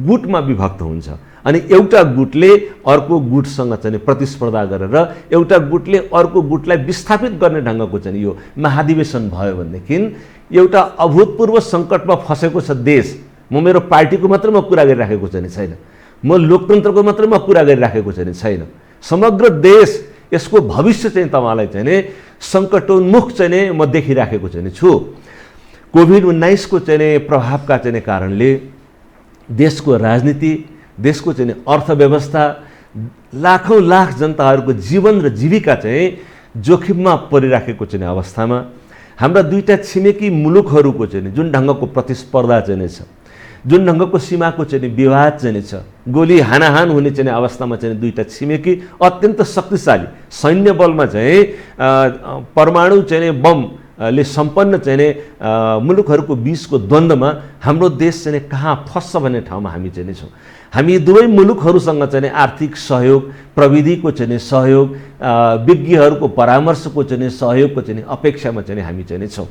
गुटमा विभक्त हुन्छ अनि एउटा गुटले अर्को गुटसँग चाहिँ प्रतिस्पर्धा गरेर एउटा गुटले अर्को गुटलाई विस्थापित गर्ने ढङ्गको चाहिँ यो महाधिवेशन भयो भनेदेखि एउटा अभूतपूर्व सङ्कटमा फसेको छ देश। म मेरो पार्टीको मात्र म कुरा गरिराखेको चाहिँ छैन, म लोकतन्त्रको मात्र म कुरा गरिराखेको चाहिँ छैन, समग्र देश यसको भविष्य चाहिँ तपाईँलाई चाहिँ सङ्कटोन्मुख चाहिँ म देखिराखेको चाहिँ छु। कोभिड-19 को चाहिँ प्रभावका चाहिँ कारणले देशको राजनीति, देशको चाहिँ अर्थव्यवस्था, लाखौँ लाख जनताहरूको जीवन र जीविका चाहिँ जोखिममा परिराखेको चाहिँ अवस्थामा हाम्रा दुईटा छिमेकी मुलुकहरूको चाहिँ जुन ढङ्गको प्रतिस्पर्धा चाहिँ छ, जुन ढङ्गको सीमाको चाहिँ विवाद चाहिँ छ, गोली हानाहान हुने चाहिँ अवस्थामा चाहिँ दुईटा छिमेकी अत्यन्त शक्तिशाली सैन्य बलमा चाहिँ परमाणु चाहिँ बमले सम्पन्न चाहिँ मुलुकहरूको बीचको द्वन्द्वमा हाम्रो देश चाहिँ कहाँ फस्छ भन्ने ठाउँमा हामी चाहिँ छौँ। हामी दुवै मुलुकहरूसँग चाहिँ आर्थिक सहयोग, प्रविधिको चाहिँ सहयोग, विज्ञहरूको परामर्शको चाहिँ सहयोगको चाहिँ अपेक्षामा चाहिँ हामी चाहिँ छौँ।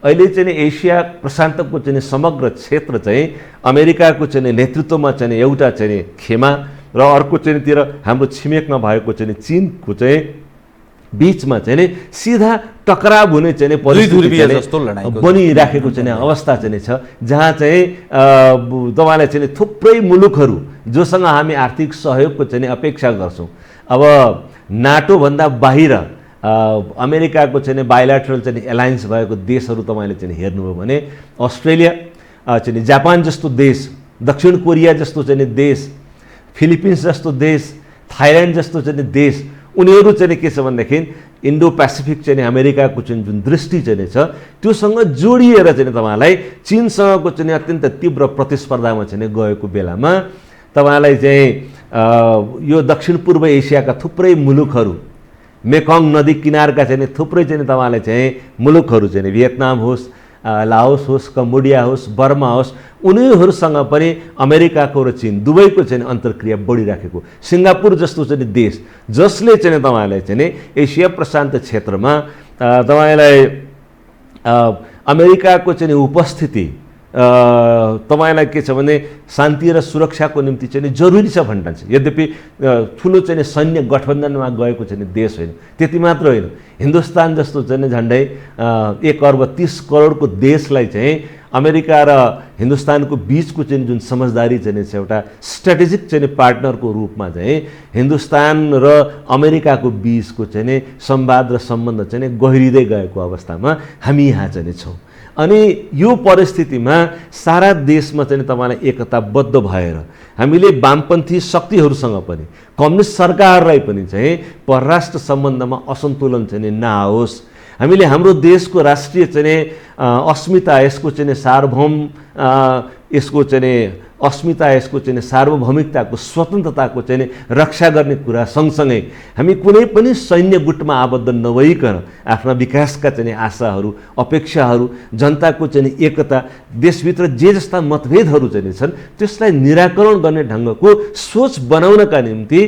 अहिले चाहिँ एसिया प्रशान्तको चाहिँ समग्र क्षेत्र चाहिँ अमेरिकाको चाहिँ नेतृत्वमा चाहिँ एउटा चाहिँ खेमा र अर्को चाहिँ तिर हाम्रो छिमेकमा भएको चाहिँ चीनको चाहिँ बीचमा चाहिँ सीधा टकराव हुने चाहिँ परिस्थिति बनिराखेको चाहिँ अवस्था चाहिँ छ, जहाँ चाहिँ तपाईँलाई चाहिँ थुप्रै मुलुकहरू जोसँग हामी आर्थिक सहयोगको चाहिँ अपेक्षा गर्छौँ। अब नाटोभन्दा बाहिर अमेरिकाको चाहिँ बाइल्याटरल चाहिँ एलायन्स भएको देशहरू तपाईँले चाहिँ हेर्नुभयो भने अस्ट्रेलिया चाहिँ जापान जस्तो देश, दक्षिण कोरिया जस्तो चाहिँ देश, फिलिपिन्स जस्तो देश, थाइल्यान्ड जस्तो चाहिँ देश, उनीहरू चाहिँ के छ भनेदेखि इन्डो पेसिफिक चाहिँ अमेरिकाको चाहिँ जुन दृष्टि चाहिँ छ त्योसँग जोडिएर चाहिँ तपाईँलाई चीनसँगको चाहिँ अत्यन्त तीव्र प्रतिस्पर्धामा चाहिँ गएको बेलामा तपाईँलाई चाहिँ यो दक्षिण पूर्व एसियाका थुप्रै मुलुकहरू, मेकङ नदी किनारका चाहिँ थुप्रै चाहिँ तपाईँलाई चाहिँ मुलुकहरू चाहिँ भियतनाम होस्, लाओस होस्, कम्बोडिया होस्, बर्मा होस्, उनीहरूसँग पनि अमेरिकाको र चीन दुवैको चाहिँ अन्तर्क्रिया बढिराखेको, सिङ्गापुर जस्तो चाहिँ देश जसले चाहिँ तपाईँलाई चाहिँ एसिया प्रशान्त क्षेत्रमा तपाईँलाई अमेरिकाको चाहिँ उपस्थिति तपाईँलाई के छ भने शान्ति र सुरक्षाको निम्ति चाहिँ जरुरी छ भनिन्छ। यद्यपि ठुलो चाहिँ सैन्य गठबन्धनमा गएको चाहिँ देश होइन, त्यति मात्र होइन, हिन्दुस्तान जस्तो चाहिँ झन्डै 1 अर्ब 30 करोडको देशलाई चाहिँ अमेरिका र हिन्दुस्तानको बिचको चाहिँ जुन समझदारी चाहिँ छ, एउटा स्ट्रेटेजिक चाहिँ पार्टनरको रूपमा चाहिँ हिन्दुस्तान र अमेरिकाको बिचको चाहिँ संवाद र सम्बन्ध चाहिँ गहिरिँदै गएको अवस्थामा हामी यहाँ चाहिँ छौँ। अनि यो परिस्थितिमा सारा देशमा चाहिँ तपाईँलाई एकताबद्ध भएर हामीले वामपन्थी शक्तिहरूसँग पनि कम्युनिस्ट सरकारलाई पनि चाहिँ परराष्ट्र सम्बन्धमा असन्तुलन चाहिँ नआओस्, हामीले हाम्रो देशको राष्ट्रिय चाहिँ अस्मिता, यसको चाहिँ सार्वभौम, यसको चाहिँ अस्मिता, यसको चाहिँ सार्वभौमिकताको स्वतन्त्रताको चाहिँ रक्षा गर्ने कुरा सँगसँगै हामी कुनै पनि सैन्य गुटमा आबद्ध नभइकन आफ्ना विकासका चाहिँ आशाहरू, अपेक्षाहरू, जनताको चाहिँ एकता, देशभित्र जे जस्ता मतभेदहरू चाहिँ छन् त्यसलाई निराकरण गर्ने ढङ्गको सोच बनाउनका निम्ति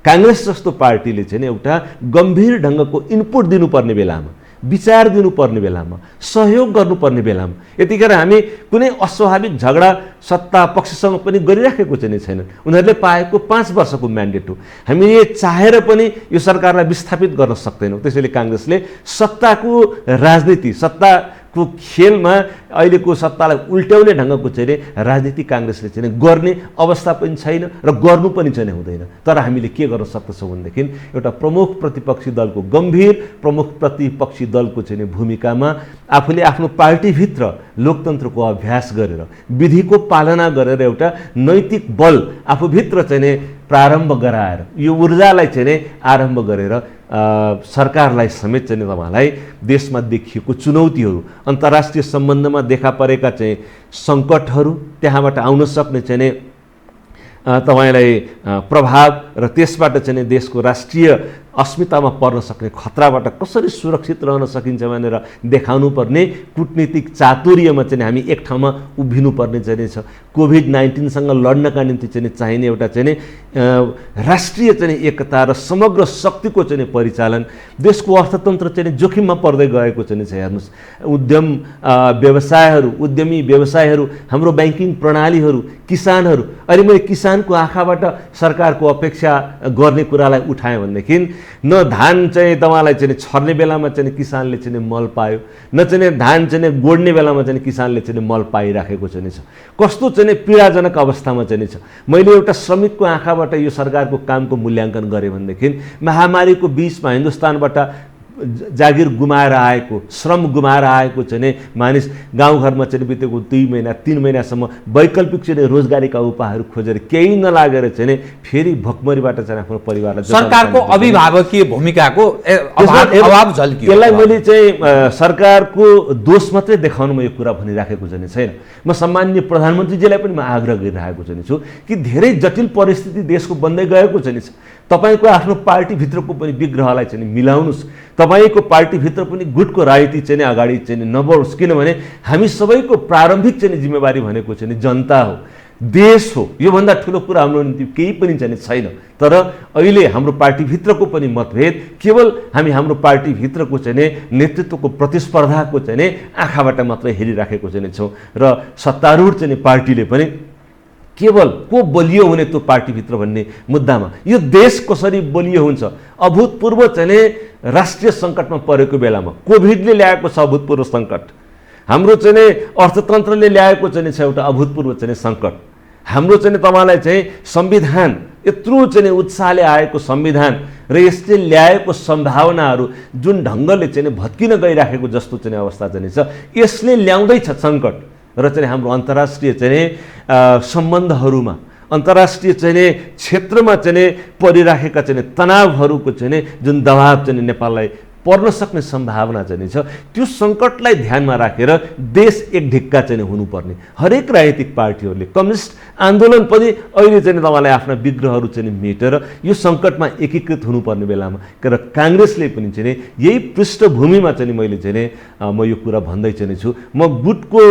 काङ्ग्रेस जस्तो पार्टीले चाहिँ एउटा गम्भीर ढङ्गको इनपुट दिनुपर्ने बेलामा, विचार दिनुपर्ने बेलामा, सहयोग गर्नुपर्ने बेलामा यतिखेर हामी कुनै अस्वाभाविक झगडा सत्ता पक्षसँग पनि गरिराखेको चाहिँ छैन। उनीहरूले पाएको 5 वर्षको म्यान्डेट हो। हामीले चाहेर पनि यो सरकारलाई विस्थापित गर्न सक्दैनौँ। त्यसैले काङ्ग्रेसले सत्ताको राजनीति, सत्ताको खेलमा अहिलेको सत्तालाई उल्ट्याउने ढङ्गको चाहिँ राजनीति काङ्ग्रेसले चाहिँ गर्ने अवस्था पनि छैन र गर्नु पनि चाहिँ हुँदैन। तर हामीले के गर्न सक्दछौँ भनेदेखि एउटा प्रमुख प्रतिपक्षी दलको, गम्भीर प्रमुख प्रतिपक्षी दलको चाहिँ भूमिकामा आफूले आफ्नो पार्टीभित्र लोकतन्त्रको अभ्यास गरेर, विधिको पालना गरेर एउटा नैतिक बल आफूभित्र चाहिँ प्रारम्भ गराएर यो ऊर्जालाई चाहिँ आरम्भ गरेर सरकारलाई समेत चाहिँ तपाईँलाई देशमा देखिएको चुनौतीहरू, अन्तर्राष्ट्रिय सम्बन्धमा देखा परेका चाहिँ सङ्कटहरू, त्यहाँबाट आउन सक्ने चाहिँ तपाईँलाई प्रभाव र त्यसबाट चाहिँ देशको राष्ट्रिय अस्मितामा पर्न सक्ने खतराबाट कसरी सुरक्षित रहन सकिन्छ भनेर देखाउनु पर्ने कूटनीतिक चातुर्यमा चाहिँ हामी एक ठाउँमा उभिनुपर्ने चाहिँ छ। कोभिड-19सँग लड्नका निम्ति चाहिँ चाहिने एउटा चाहिँ राष्ट्रिय चाहिँ एकता र समग्र शक्तिको चाहिँ परिचालन, देशको अर्थतन्त्र चाहिँ जोखिममा पर्दै गएको चाहिँ छ। हेर्नुहोस्, उद्यमी व्यवसायहरू, हाम्रो ब्याङ्किङ प्रणालीहरू, किसानहरू, अहिले मैले किसानको आँखाबाट सरकारको अपेक्षा गर्ने कुरालाई उठाएँ भनेदेखि न धान चाहिँ तपाईँलाई चाहिँ छर्ने बेलामा चाहिँ किसानले चाहिँ मल पायो, न चाहिँ धान चाहिँ गोड्ने बेलामा चाहिँ किसानले चाहिँ मल पाइराखेको चाहिँ छ। कस्तो चाहिँ पीडाजनक अवस्थामा चाहिँ छ। मैले एउटा श्रमिकको आँखाबाट यो सरकारको कामको मूल्याङ्कन गरेँ भनेदेखि महामारीको बिचमा हिन्दुस्तानबाट जागिर गुमाएर आएको, श्रम गुमाएर आएको चाहिँ मानिस गाउँघरमा चाहिँ बितेको 2 महिना 3 महिनासम्म वैकल्पिक चाहिँ रोजगारीका उपायहरू खोजेर केही नलागेर चाहिँ फेरि भोकमरीबाट चाहिँ आफ्नो परिवारलाई सरकारको अभिभावकीय भूमिकाको अभाव झल्कियो। त्यसलाई मैले चाहिँ सरकारको दोष मात्रै देखाउन म यो कुरा भनिराखेको चाहिँ छैन। म सम्माननीय प्रधानमन्त्रीजीलाई पनि म आग्रह गरिरहेको चाहिँ छु कि धेरै जटिल परिस्थिति देशको बन्दै गएको चाहिँ छ। तपाईको आफ्नो पार्टीभित्रको पनि विग्रहलाई चाहिँ मिलाउनुस्, तपाईको पार्टीभित्र पनि गुटको राजनीति चाहिँ अगाडि चाहिँ नबढोस्, किनभने हामी सबैको प्रारम्भिक चाहिँ जिम्मेवारी भनेको चाहिँ जनता हो, देश हो। योभन्दा ठुलो कुरा हाम्रो निम्ति केही पनि चाहिँ छैन। तर अहिले हाम्रो पार्टीभित्रको पनि मतभेद केवल हामी हाम्रो पार्टीभित्रको चाहिँ नेतृत्वको प्रतिस्पर्धाको चाहिँ आँखाबाट मात्रै हेरिराखेको चाहिँ छौँ र सत्तारूढ चाहिँ पार्टीले पनि केवल को बलियो हुने त्यो पार्टीभित्र भन्ने मुद्दामा यो देश कसरी बलियो हुन्छ, अभूतपूर्व चाहिँ राष्ट्रिय सङ्कटमा परेको बेलामा कोभिडले ल्याएको छ अभूतपूर्व सङ्कट, हाम्रो चाहिँ अर्थतन्त्रले ल्याएको चाहिँ छ एउटा अभूतपूर्व चाहिँ सङ्कट, हाम्रो चाहिँ तपाईँलाई चाहिँ संविधान यत्रो चाहिँ उत्साहले आएको संविधान र यसले ल्याएको सम्भावनाहरू जुन ढङ्गले चाहिँ भत्किन गइराखेको जस्तो चाहिँ अवस्था चाहिँ छ, यसले ल्याउँदैछ सङ्कट र चाहिँ हाम्रो अन्तर्राष्ट्रिय चाहिँ सम्बन्धहरूमा, अन्तर्राष्ट्रिय चाहिँ क्षेत्रमा चाहिँ परिराखेका चाहिँ तनावहरूको चाहिँ जुन दबाव चाहिँ नेपाललाई पर्न सक्ने सम्भावना चाहिँ छ, त्यो सङ्कटलाई ध्यानमा राखेर देश एक ढिक्का चाहिँ हुनुपर्ने। हरेक राजनीतिक पार्टीहरूले, कम्युनिस्ट आन्दोलन पनि अहिले चाहिँ तपाईँलाई आफ्ना विग्रहहरू चाहिँ मेटेर यो सङ्कटमा एकीकृत हुनुपर्ने बेलामा र काङ्ग्रेसले पनि चाहिँ यही पृष्ठभूमिमा चाहिँ मैले चाहिँ म यो कुरा भन्दै चाहिँ छु। म गुटको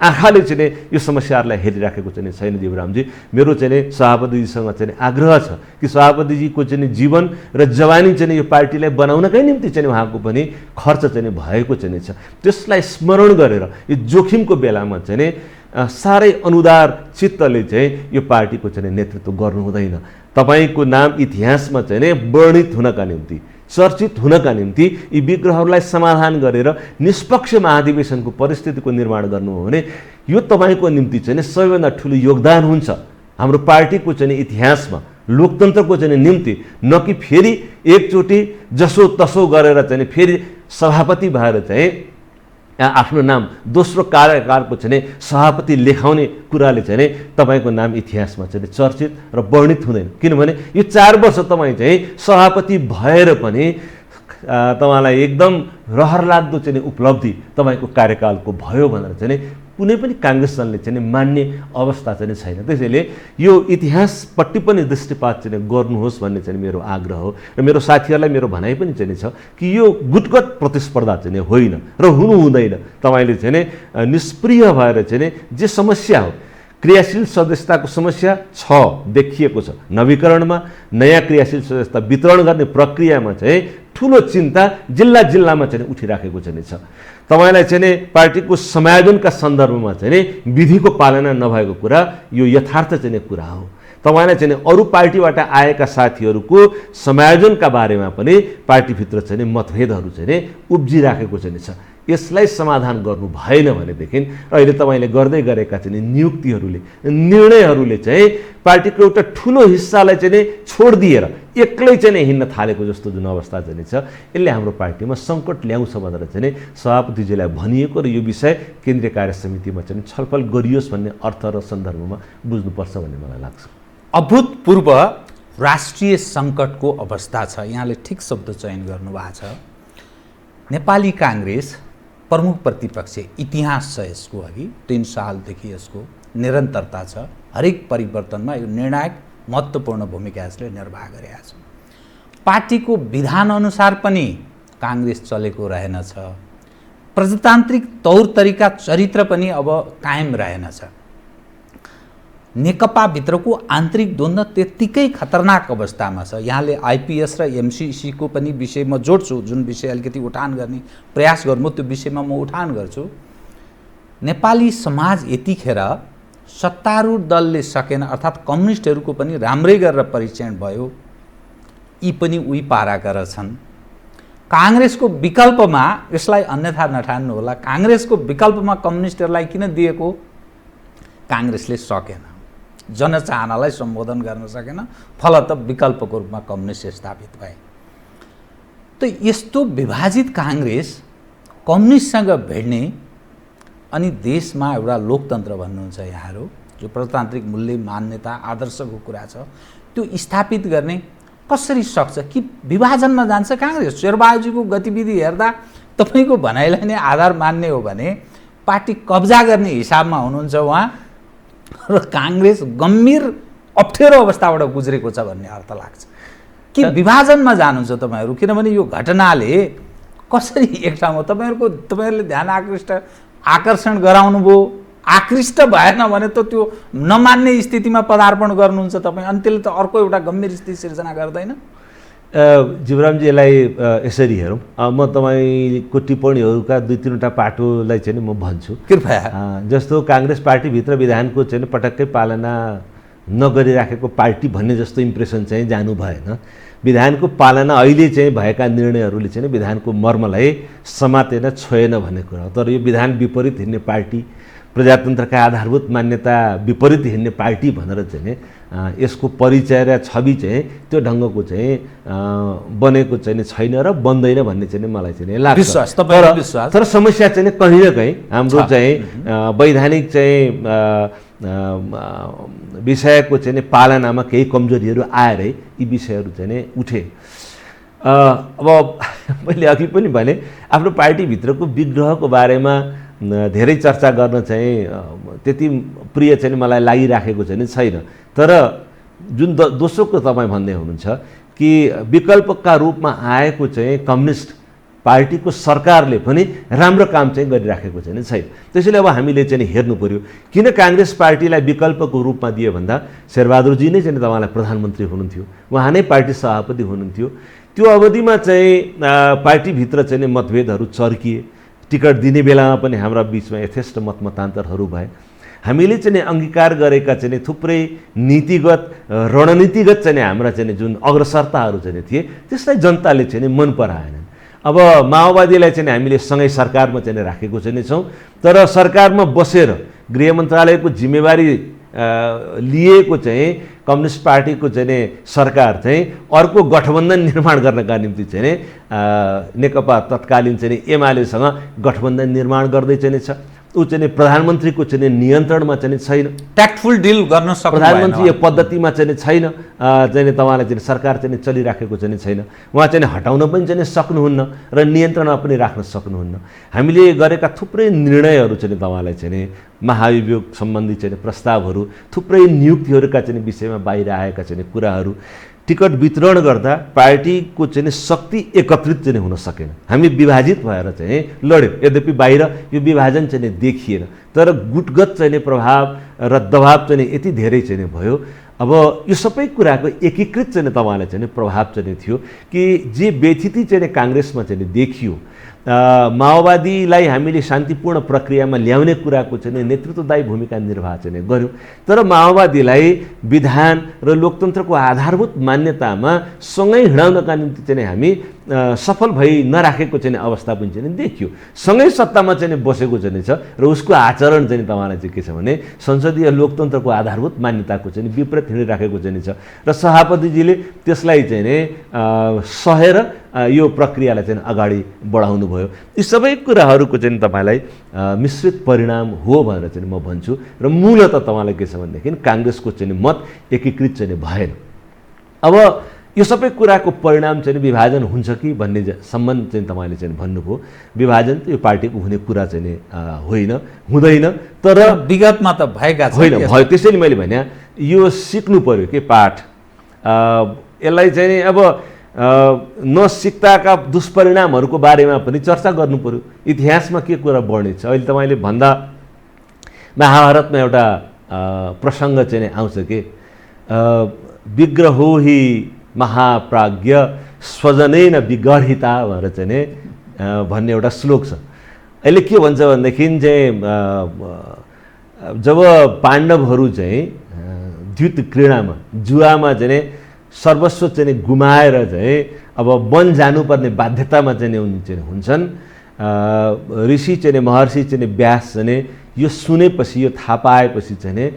आँखाले चाहिँ यो समस्याहरूलाई हेरिराखेको चाहिँ छैन जीवरामजी। मेरो चाहिँ सभापतिजीसँग चाहिँ आग्रह छ कि सभापतिजीको चाहिँ जीवन र जवानी चाहिँ यो पार्टीलाई बनाउनकै निम्ति चाहिँ चाहिँ उहाँको पनि खर्च चाहिँ भएको चाहिँ छ। त्यसलाई स्मरण गरेर यो जोखिमको बेलामा चाहिँ साह्रै अनुदार चित्तले चाहिँ यो पार्टीको चाहिँ नेतृत्व गर्नु हुँदैन। तपाईँको नाम इतिहासमा चाहिँ वर्णित हुनका निम्ति, चर्चित हुनका निम्ति यी विग्रहहरूलाई समाधान गरेर निष्पक्ष महाधिवेशनको परिस्थितिको निर्माण गर्नु हो भने यो तपाईँको निम्ति चाहिँ सबैभन्दा ठुलो योगदान हुन्छ हाम्रो पार्टीको चाहिँ इतिहासमा, लोकतन्त्रको चाहिँ निम्ति। न कि फेरि एकचोटि जसो तसो गरेर चाहिँ फेरि सभापति भएर चाहिँ आफ्नो नाम दोस्रो कार्यकालको चाहिँ सभापति लेखाउने कुराले चाहिँ तपाईँको नाम इतिहासमा चाहिँ चर्चित र वर्णित हुँदैन। किनभने यो 4 वर्ष तपाईँ चाहिँ सभापति भएर पनि तपाईँलाई एकदम रहरलाग्दो चाहिँ उपलब्धि तपाईँको कार्यकालको भयो भनेर चाहिँ कुनै पनि काङ्ग्रेस दलले चाहिँ मान्ने अवस्था चाहिँ छैन। त्यसैले यो इतिहासपट्टि पनि दृष्टिपात चाहिँ गर्नुहोस् भन्ने चाहिँ मेरो आग्रह हो। र मेरो साथीहरूलाई मेरो भनाइ पनि चाहिँ छ कि यो गुटगट प्रतिस्पर्धा चाहिँ होइन र हुनु हुँदैन। तपाईँले चाहिँ निष्प्रिय भएर चाहिँ जे समस्या हो, क्रियाशील सदस्यताको समस्या छ, देखिएको छ। नवीकरणमा नयाँ क्रियाशील सदस्यता वितरण गर्ने प्रक्रियामा चाहिँ ठुलो चिन्ता जिल्ला जिल्लामा चाहिँ उठिराखेको चाहिँ छ। तपाईँलाई चाहिँ पार्टीको समायोजनका सन्दर्भमा चाहिँ विधिको पालना नभएको कुरा यो यथार्थ चाहिँ कुरा हो। तपाईँलाई चाहिँ अरू पार्टीबाट आएका साथीहरूको समायोजनका बारेमा पनि पार्टीभित्र चाहिँ मतभेदहरू चाहिँ उब्जिराखेको चाहिँ छ। यसलाई समाधान गर्नु भएन भनेदेखि अहिले तपाईँले गर्दै गरेका चाहिँ नियुक्तिहरूले, निर्णयहरूले चाहिँ पार्टीको एउटा ठुलो हिस्सालाई चाहिँ छोडिदिएर एक्लै चाहिँ हिँड्न थालेको जस्तो जुन अवस्था चाहिँ छ, यसले हाम्रो पार्टीमा सङ्कट ल्याउँछ भनेर चाहिँ सभापतिजीलाई भनिएको र यो विषय केन्द्रीय कार्य समितिमा चाहिँ छलफल गरियोस् भन्ने अर्थ र सन्दर्भमा बुझ्नुपर्छ भन्ने मलाई लाग्छ। अभूतपूर्व राष्ट्रिय सङ्कटको अवस्था छ। यहाँले ठिक शब्द चयन गर्नुभएको छ। नेपाली काङ्ग्रेस प्रमुख प्रतिपक्ष इतिहास छ यसको, अघि 3 सालदेखि यसको निरन्तरता छ। हरेक परिवर्तनमा यो निर्णायक महत्त्वपूर्ण भूमिका यसले निर्वाह गरेका छ। पार्टीको विधान अनुसार पनि काङ्ग्रेस चलेको रहेनछ। प्रजातान्त्रिक तौर तरिका चरित्र पनि अब कायम रहेनछ। नेकपाभित्रको आन्तरिक द्वन्द्व त्यत्तिकै खतरनाक अवस्थामा छ। यहाँले आइपिएस र एमसिसीको पनि विषयमा जोड्छु, जुन विषय अलिकति उठान गर्ने प्रयास गर्नु त्यो विषयमा म उठान गर्छु। नेपाली समाज यतिखेर सत्तारूढ दलले सकेन, अर्थात् कम्युनिस्टहरूको पनि राम्रै गरेर परीक्षण भयो, यी पनि उही पाराका रहेछन्। काङ्ग्रेसको विकल्पमा, यसलाई अन्यथा नठान्नु होला, काङ्ग्रेसको विकल्पमा कम्युनिस्टहरूलाई किन दिएको? काङ्ग्रेसले सकेन, जनचाहनालाई सम्बोधन गर्न सकेन, फलत विकल्पको रूपमा कम्युनिस्ट स्थापित भए। त यस्तो विभाजित काङ्ग्रेस कम्युनिस्टसँग भिड्ने अनि देशमा एउटा लोकतन्त्र भन्नुहुन्छ यहाँहरू, जो प्रजातान्त्रिक मूल्य मान्यता आदर्शको कुरा छ, त्यो स्थापित गर्ने कसरी सक्छ? कि विभाजनमा जान्छ काङ्ग्रेस? शेरबहादुरजीको गतिविधि हेर्दा तपाईँको भनाइलाई नै आधार मान्ने हो भने पार्टी कब्जा गर्ने हिसाबमा हुनुहुन्छ उहाँ, र काङ्ग्रेस गम्भीर अप्ठ्यारो अवस्थाबाट गुज्रेको छ भन्ने अर्थ लाग्छ। कि विभाजनमा जानुहुन्छ तपाईँहरू? किनभने यो घटनाले कसरी एक ठाउँमा तपाईँहरूले ध्यान आकर्षण गराउनु भयो, आकृष्ट भएन भने त त्यो नमान्ने स्थितिमा पदार्पण गर्नुहुन्छ तपाईँ, अनि त्यसले त अर्को एउटा गम्भीर स्थिति सिर्जना गर्दैन? जीवरामजी, यसलाई यसरी हेरौँ। म तपाईँको टिप्पणीहरूका 2-3वटा पाटोलाई चाहिँ म भन्छु कृपया। जस्तो काङ्ग्रेस पार्टीभित्र विधानको चाहिँ पटक्कै पालना नगरिराखेको पार्टी भन्ने जस्तो इम्प्रेसन चाहिँ जानु भएन। विधानको पालना अहिले चाहिँ भएका निर्णयहरूले चाहिँ विधानको मर्मलाई समातेन, छोएन भन्ने कुरा हो। तर यो विधान विपरीत हिँड्ने पार्टी, प्रजातन्त्रका आधारभूत मान्यता विपरीत हिँड्ने पार्टी भनेर चाहिँ यसको परिचय र छवि चाहिँ त्यो ढङ्गको चाहिँ बनेको चाहिँ छैन र बन्दैन भन्ने चाहिँ मलाई चाहिँ लाग्छ। विश्वास। तर समस्या चाहिँ कहीँ न कहीँ हाम्रो चाहिँ वैधानिक चाहिँ विषयको चाहिँ पालनामा केही कमजोरीहरू आएरै यी विषयहरू चाहिँ उठे। अब मैले अघि पनि भने आफ्नो पार्टीभित्रको विग्रहको बारेमा धेरै चर्चा गर्न चाहिँ त्यति प्रिय चाहिँ मलाई लागिराखेको चाहिँ छैन। तर जुन दोस्रोको तपाईँ भन्दै हुनुहुन्छ कि विकल्पका रूपमा आएको चाहिँ कम्युनिस्ट पार्टीको सरकारले पनि राम्रो काम चाहिँ गरिराखेको चाहिँ छैन। त्यसैले अब हामीले चाहिँ हेर्नु पर्यो किन काङ्ग्रेस पार्टीलाई विकल्पको रूपमा दियो भन्दा शेरबहादुरजी नै चाहिँ तपाईँलाई प्रधानमन्त्री हुनुहुन्थ्यो, उहाँ नै पार्टी सभापति हुनुहुन्थ्यो। त्यो अवधिमा चाहिँ पार्टीभित्र चाहिँ मतभेदहरू चर्किए, टिकट दिने बेलामा पनि हाम्रा बिचमा यथेष्ट मतमतान्तरहरू भए। हामीले चाहिँ अङ्गीकार गरेका चाहिँ थुप्रै नीतिगत रणनीतिगत चाहिँ हाम्रा चाहिँ जुन अग्रसरताहरू चाहिँ थिए त्यसलाई जनताले चाहिँ मन पराएनन्। अब माओवादीलाई चाहिँ हामीले सँगै सरकारमा चाहिँ राखेको चाहिँ छौँ, तर सरकारमा बसेर गृह मन्त्रालयको जिम्मेवारी लिएको चाहिँ कम्युनिस्ट पार्टीको चाहिँ सरकार चाहिँ अर्को गठबन्धन निर्माण गर्नका निम्ति चाहिँ नेकपा तत्कालीन चाहिँ एमालेसँग गठबन्धन निर्माण गर्दै चाहिँ छ। ऊ चाहिँ प्रधानमन्त्रीको चाहिँ नियन्त्रणमा चाहिँ छैन, ट्याक्टफुल डिल गर्न सक्नु प्रधानमन्त्री पद्धतिमा चाहिँ छैन, चाहिँ तपाईँलाई चाहिँ सरकार चाहिँ चलिराखेको चाहिँ छैन। उहाँ चाहिँ हटाउन पनि चाहिँ सक्नुहुन्न र नियन्त्रणमा पनि राख्न सक्नुहुन्न। हामीले गरेका थुप्रै निर्णयहरू चाहिँ तपाईँलाई चाहिँ महाभियोग सम्बन्धी चाहिँ प्रस्तावहरू, थुप्रै नियुक्तिहरूका चाहिँ विषयमा बाहिर आएका चाहिँ कुराहरू, टिकट वितरण गर्दा पार्टीको चाहिँ शक्ति एकत्रित चाहिँ हुन सकेन। हामी विभाजित भएर चाहिँ लड्यौँ। यद्यपि बाहिर यो विभाजन चाहिँ देखिएन, तर गुटगत चाहिँ प्रभाव र दबाव चाहिँ यति धेरै चाहिँ भयो। अब यो सबै कुराको एकीकृत चाहिँ तपाईँलाई चाहिँ प्रभाव चाहिँ थियो कि जे व्यथिति चाहिँ काङ्ग्रेसमा चाहिँ देखियो, माओवादीलाई हामीले शान्तिपूर्ण प्रक्रियामा ल्याउने कुराको चाहिँ नेतृत्वदायी भूमिका निर्वाह चाहिँ गऱ्यौँ, तर माओवादीलाई विधान र लोकतन्त्रको आधारभूत मान्यतामा सँगै हिँडाउनका निम्ति चाहिँ हामी सफल भई नराखेको चाहिँ अवस्था पनि चाहिँ देखियो। सँगै सत्तामा चाहिँ बसेको चाहिँ छ र उसको आचरण चाहिँ तपाईँलाई चाहिँ के छ भने संसदीय लोकतन्त्रको आधारभूत मान्यताको चाहिँ विपरीत हिँडिराखेको चाहिँ छ र सभापतिजीले त्यसलाई चाहिँ सहेर यो प्रक्रियालाई चाहिँ अगाडि बढाउनु भयो। यी सबै कुराहरूको चाहिँ तपाईँलाई मिश्रित परिणाम हो भनेर चाहिँ म भन्छु र मूलतः तपाईँलाई के छ भनेदेखि काङ्ग्रेसको चाहिँ मत एकीकृत चाहिँ भएन। अब यो सबै कुराको परिणाम चाहिँ विभाजन हुन्छ कि भन्ने सम्बन्ध चाहिँ तपाईँले चाहिँ भन्नुभयो। विभाजन त यो पार्टीको हुने कुरा चाहिँ होइन, हुँदैन, तर विगतमा त भएका होइन भयो। त्यसैले मैले भने यो सिक्नु पर्यो कि पाठ, यसलाई चाहिँ अब नसिक्दाका दुष्परिणामहरूको बारेमा पनि चर्चा गर्नु पर्यो। इतिहासमा के कुरा बढ्नेछ, अहिले तपाईँले भन्दा महाभारतमा एउटा प्रसङ्ग चाहिँ आउँछ कि विग्रहो हि महाप्राज्ञ स्वजनैन विगर्हिता भनेर चाहिँ भन्ने एउटा श्लोक छ। अहिले के भन्छ भनेदेखि चाहिँ जब पाण्डवहरू चाहिँ द्युत क्रीडामा जुवामा चाहिँ सर्वस्व चाहिँ गुमाएर चाहिँ अब वन जानुपर्ने बाध्यतामा चाहिँ हुन्छन्, ऋषि चाहिँ महर्षि चाहिँ व्यास चाहिँ यो सुनेपछि, यो थाहा पाएपछि चाहिँ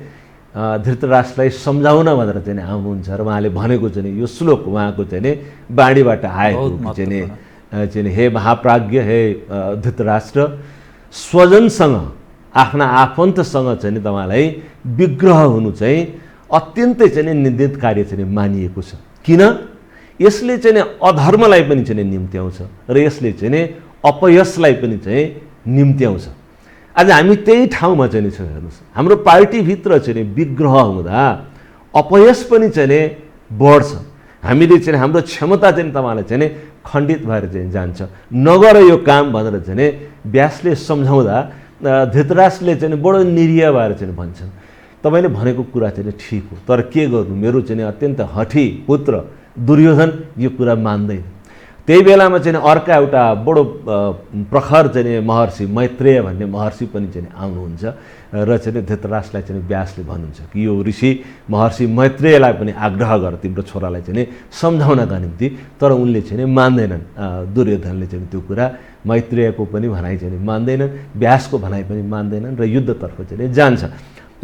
धृतराष्ट्रलाई सम्झाउन भनेर चाहिँ आउनुहुन्छ र उहाँले भनेको चाहिँ यो श्लोक उहाँको चाहिँ बाणीबाट आएको चाहिँ हे महाप्राज्ञ, हे धृतराष्ट्र, स्वजनसँग आफ्ना आफन्तसँग चाहिँ तपाईँलाई विग्रह हुनु चाहिँ अत्यन्तै चाहिँ निन्दित कार्य चाहिँ मानिएको छ। किन? यसले चाहिँ अधर्मलाई पनि चाहिँ निम्त्याउँछ र यसले चाहिँ अपयसलाई पनि चाहिँ निम्त्याउँछ। आज हामी त्यही ठाउँमा चाहिँ छ। हेर्नुहोस्, हाम्रो पार्टीभित्र चाहिँ विग्रह हुँदा अपयस पनि चाहिँ बढ्छ। हामीले चाहिँ हाम्रो क्षमता चाहिँ तपाईँलाई चाहिँ खण्डित भएर चाहिँ जान्छ। नगर यो काम भनेर चाहिँ व्यासले सम्झाउँदा धृतराष्ट्रले चाहिँ बडो निरीह भएर चाहिँ भन्छन् तपाईँले भनेको कुरा चाहिँ ठिक हो, तर के गर्नु, मेरो चाहिँ अत्यन्त हठी पुत्र दुर्योधन यो कुरा मान्दैन। त्यही बेलामा चाहिँ अर्का एउटा बडो प्रखर चाहिँ महर्षि मैत्रेय भन्ने महर्षि पनि चाहिँ आउनुहुन्छ र चाहिँ धृतराष्ट्रलाई चाहिँ व्यासले भन्नुहुन्छ कि यो ऋषि महर्षि मैत्रेयलाई पनि आग्रह गर तिम्रो छोरालाई चाहिँ सम्झाउनका निम्ति, तर उनले चाहिँ मान्दैनन्। दुर्योधनले चाहिँ त्यो कुरा मैत्रेयको पनि भनाइ चाहिँ मान्दैनन्, व्यासको भनाइ पनि मान्दैनन् र युद्धतर्फ चाहिँ जान्छ।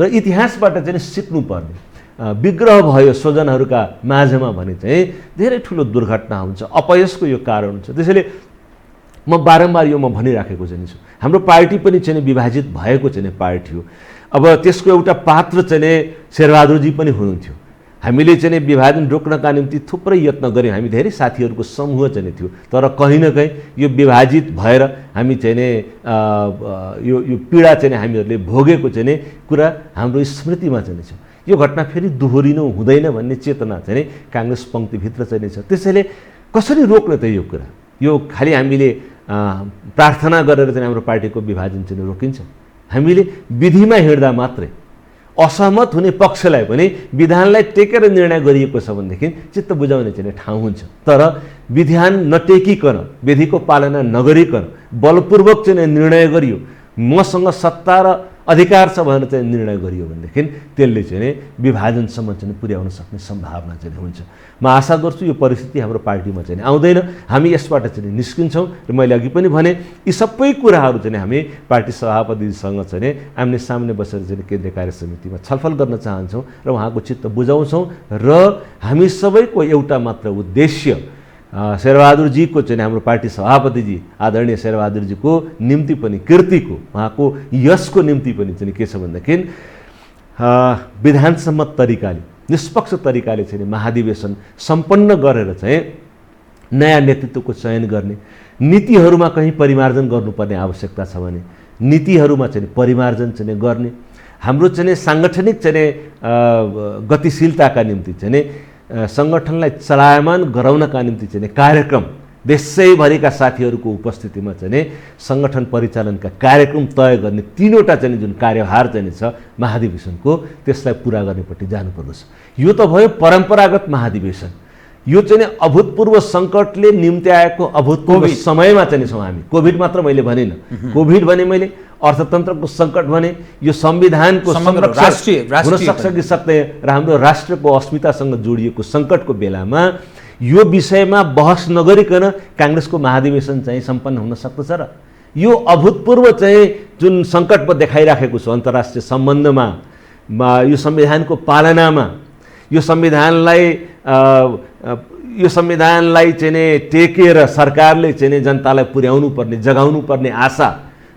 र इतिहासबाट चाहिँ सिक्नुपर्ने, विग्रह भयो स्वजनहरूका माझमा भने चाहिँ धेरै ठुलो दुर्घटना हुन्छ, अपयसको यो कारण हुन्छ। त्यसैले म बारम्बार यो म भनिराखेको चाहिँ छु, हाम्रो पार्टी पनि चाहिँ विभाजित भएको चाहिँ पार्टी हो। अब त्यसको एउटा पात्र चाहिँ शेरबहादुरजी पनि हुनुहुन्थ्यो। हामीले चाहिँ विभाजन रोक्नका निम्ति थुप्रै यत्न गऱ्यौँ, हामी धेरै साथीहरूको समूह चाहिँ थियो, तर कहीँ न कहीँ यो विभाजित भएर हामी चाहिँ यो पीडा चाहिँ हामीहरूले भोगेको चाहिँ कुरा हाम्रो स्मृतिमा चाहिँ छ। यो घटना फेरि दोहोरिनु हुँदैन भन्ने चेतना चाहिँ काङ्ग्रेस पङ्क्तिभित्र चाहिँ छ। त्यसैले कसरी रोक्ने त यो कुरा? यो खालि हामीले प्रार्थना गरेर चाहिँ हाम्रो पार्टीको विभाजन चाहिँ रोकिन्छ? हामीले विधिमा हिँड्दा मात्रै, असहमत हुने पक्षलाई पनि विधानलाई टेकेर निर्णय गरिएको छ भनेदेखि चित्त बुझाउने चाहिँ ठाउँ हुन्छ। तर विधान नटेकिकन, विधिको पालना नगरिकन बलपूर्वक चाहिँ निर्णय गरियो, मसँग सत्ता र अधिकार छ भनेर चाहिँ निर्णय गरियो भनेदेखि त्यसले चाहिँ विभाजनसम्म चाहिँ पुर्याउन सक्ने सम्भावना चाहिँ हुन्छ। म आशा गर्छु यो परिस्थिति हाम्रो पार्टीमा चाहिँ आउँदैन, हामी यसबाट चाहिँ निस्किन्छौँ। र मैले अघि पनि भने यी सबै कुराहरू चाहिँ हामी पार्टी सभापतिसँग चाहिँ आम्ने सामने बसेर चाहिँ केन्द्रीय कार्य समितिमा छलफल गर्न चाहन्छौँ र उहाँको चित्त बुझाउँछौँ। र हामी सबैको एउटा मात्र उद्देश्य शेरबहादुरजीको चाहिँ हाम्रो पार्टी सभापतिजी आदरणीय शेरबहादुरजीको निम्ति पनि, कीर्तिको, उहाँको यशको निम्ति पनि चाहिँ के छ भनेदेखि विधानसम्मत तरिकाले, निष्पक्ष तरिकाले चाहिँ महाधिवेशन सम्पन्न गरेर चाहिँ नयाँ नेतृत्वको चयन गर्ने, नीतिहरूमा कहीँ परिमार्जन गर्नुपर्ने आवश्यकता छ भने नीतिहरूमा चाहिँ परिमार्जन चाहिँ गर्ने, हाम्रो चाहिँ साङ्गठनिक चाहिँ गतिशीलताका निम्ति चाहिँ सङ्गठनलाई चलायमान गराउनका निम्ति चाहिँ कार्यक्रम, देशैभरिका साथीहरूको उपस्थितिमा चाहिँ सङ्गठन परिचालनका कार्यक्रम तय गर्ने 3वटा चाहिँ जुन कार्यभार चाहिँ छ महाधिवेशनको, त्यसलाई पुरा गर्नेपट्टि जानुपर्दछ। यो त भयो परम्परागत महाधिवेशन। यो चाहिँ अभूतपूर्व सङ्कटले निम्ति आएको अभूतपूर्व समयमा चाहिँ छौँ हामी। कोभिड मात्र मैले भनिनँ, कोभिड भने मैले अर्थतन्त्रको सङ्कट भने, यो संविधानको संरक्षण हुन सक्छ कि सक्दैन र हाम्रो राष्ट्रको अस्मितासँग जोडिएको सङ्कटको बेलामा यो विषयमा बहस नगरिकन काङ्ग्रेसको महाधिवेशन चाहिँ सम्पन्न हुन सक्दछ र यो अभूतपूर्व चाहिँ जुन सङ्कट म देखाइराखेको छु अन्तर्राष्ट्रिय सम्बन्धमा, यो संविधानको पालनामा, यो संविधानलाई चाहिँ टेकेर सरकारले चाहिँ जनतालाई पुर्याउनु पर्ने, जगाउनु पर्ने आशा,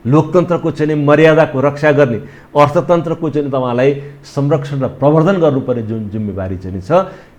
लोकतन्त्रको चाहिँ मर्यादाको रक्षा गर्ने, अर्थतन्त्रको चाहिँ तपाईँलाई संरक्षण र प्रवर्धन गर्नुपर्ने जुन जिम्मेवारी चाहिँ छ,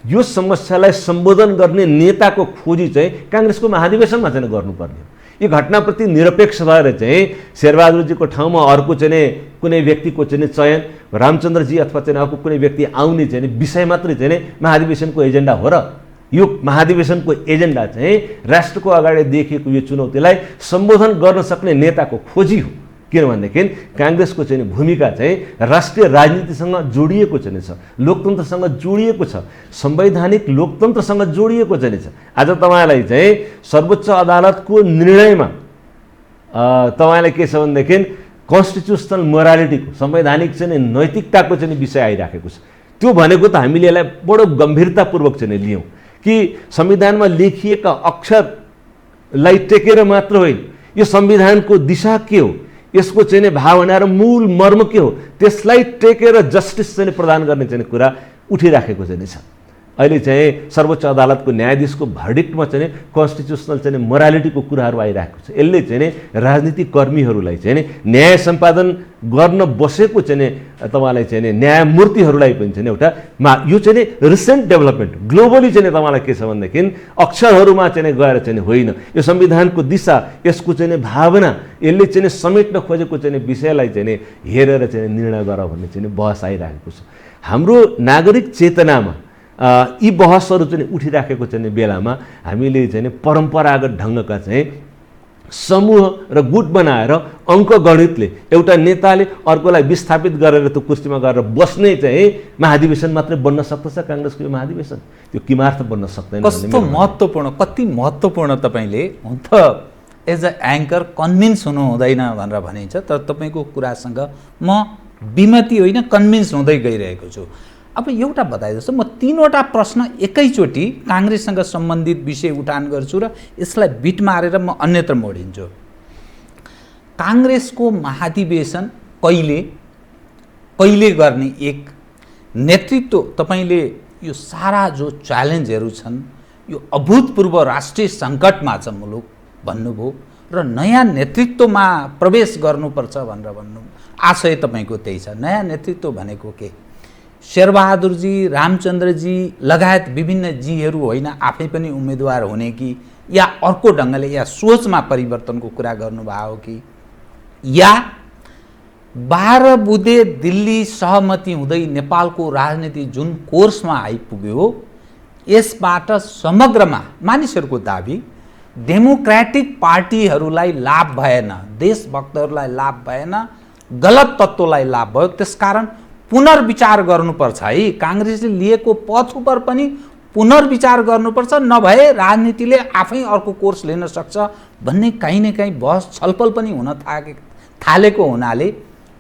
यो समस्यालाई सम्बोधन गर्ने नेताको खोजी चाहिँ काङ्ग्रेसको महाधिवेशनमा चाहिँ गर्नुपर्ने हो। यो घटनाप्रति निरपेक्ष भएर चाहिँ शेरबहादुरजीको ठाउँमा अर्को चाहिँ कुनै व्यक्तिको चाहिँ चयन, रामचन्द्रजी अथवा चाहिँ अर्को कुनै व्यक्ति आउने चाहिँ विषय मात्रै चाहिँ महाधिवेशनको एजेन्डा हो र यो महाधिवेशनको एजेन्डा चाहिँ राष्ट्रको अगाडि देखिएको यो चुनौतीलाई सम्बोधन गर्न सक्ने नेताको खोजी हो। किनभनेदेखि काङ्ग्रेसको चाहिँ भूमिका चाहिँ राष्ट्रिय राजनीतिसँग जोडिएको चाहिँ छ, लोकतन्त्रसँग जोडिएको छ, संवैधानिक लोकतन्त्रसँग जोडिएको चाहिँ छ। आज तपाईँलाई चाहिँ सर्वोच्च अदालतको निर्णयमा तपाईँलाई के छ भनेदेखि कन्स्टिट्युसनल मोरालिटीको, संवैधानिक चाहिँ नैतिकताको चाहिँ विषय आइराखेको छ। त्यो भनेको त हामीले यसलाई बडो गम्भीरतापूर्वक चाहिँ लियौँ कि संविधानमा लेखिएका अक्षरलाई टेकेर मात्र होइन, यो संविधानको दिशा के हो, यसको चाहिँ भावना र मूल मर्म के हो, त्यसलाई टेकेर जस्टिस चाहिँ प्रदान गर्ने चाहिँ कुरा उठिराखेको चाहिँ छ। अहिले चाहिँ सर्वोच्च अदालतको न्यायाधीशको भर्डिक्टमा चाहिँ कन्स्टिट्युसनल चाहिँ मोरालिटीको कुराहरू आइरहेको छ। यसले चाहिँ राजनीतिक कर्मीहरूलाई चाहिँ न्याय सम्पादन गर्न बसेको चाहिँ तपाईँलाई चाहिँ न्यायमूर्तिहरूलाई पनि चाहिँ एउटा यो चाहिँ रिसेन्ट डेभलपमेन्ट ग्लोबली चाहिँ तपाईँलाई के छ भनेदेखि अक्षरहरूमा चाहिँ गएर चाहिँ होइन, यो संविधानको दिशा, यसको चाहिँ भावना, यसले चाहिँ समेट्न खोजेको चाहिँ विषयलाई चाहिँ हेरेर चाहिँ निर्णय गर भन्ने चाहिँ बहस आइरहेको छ। हाम्रो नागरिक चेतनामा यी बहसहरू चाहिँ उठिराखेको चाहिँ बेलामा हामीले चाहिँ परम्परागत ढङ्गका चाहिँ समूह र गुट बनाएर अङ्क गणितले एउटा नेताले अर्कोलाई विस्थापित गरेर त्यो कुर्सीमा गएर बस्ने चाहिँ महाधिवेशन मात्रै बन्न सक्दछ काङ्ग्रेसको यो महाधिवेशन? त्यो किमार्थ बन्न सक्दैन। कस्तो महत्त्वपूर्ण, कति महत्त्वपूर्ण तपाईँले हुन त एज अ एङ्कर कन्भिन्स हुनु हुँदैन भनेर भनिन्छ, तर तपाईँको कुरासँग म विमति होइन कन्भिन्स हुँदै गइरहेको छु। अब एउटा बताए जस्तो म 3वटा प्रश्न एकैचोटि काङ्ग्रेससँग सम्बन्धित विषय उठान गर्छु र यसलाई बिट मारेर म अन्यत्र मोडिन्छु। काङ्ग्रेसको महाधिवेशन कहिले गर्ने, एक नेतृत्व तपाईँले यो सारा जो च्यालेन्जहरू छन्, यो अभूतपूर्व राष्ट्रिय सङ्कटमा छ मुलुक भन्नुभयो र नयाँ नेतृत्वमा प्रवेश गर्नुपर्छ भनेर भन्नु, आशय तपाईँको त्यही छ। नयाँ नेतृत्व भनेको के? शेरबहादुरजी, रामचन्द्रजी लगायत विभिन्न जीहरू होइन, आफै पनि उम्मेदवार हुने कि या अर्को ढङ्गले या सोचमा परिवर्तनको कुरा गर्नुभयो कि या 12 बुँदे दिल्ली सहमति हुँदै नेपालको राजनीति जुन कोर्समा आइपुग्यो यसबाट समग्रमा मानिसहरूको दाबी डेमोक्रेटिक पार्टीहरूलाई लाभ भएन, देशभक्तहरूलाई लाभ भएन, गलत तत्त्वलाई लाभ भयो, त्यसकारण पुनर्विचार गर्नुपर्छ है। काङ्ग्रेसले लिएको पथउपर पनि पुनर्विचार गर्नुपर्छ, नभए राजनीतिले आफै अर्को कोर्स लिन सक्छ भन्ने काहीँ न काहीँ बहस छलफल पनि हुन थालेको हुनाले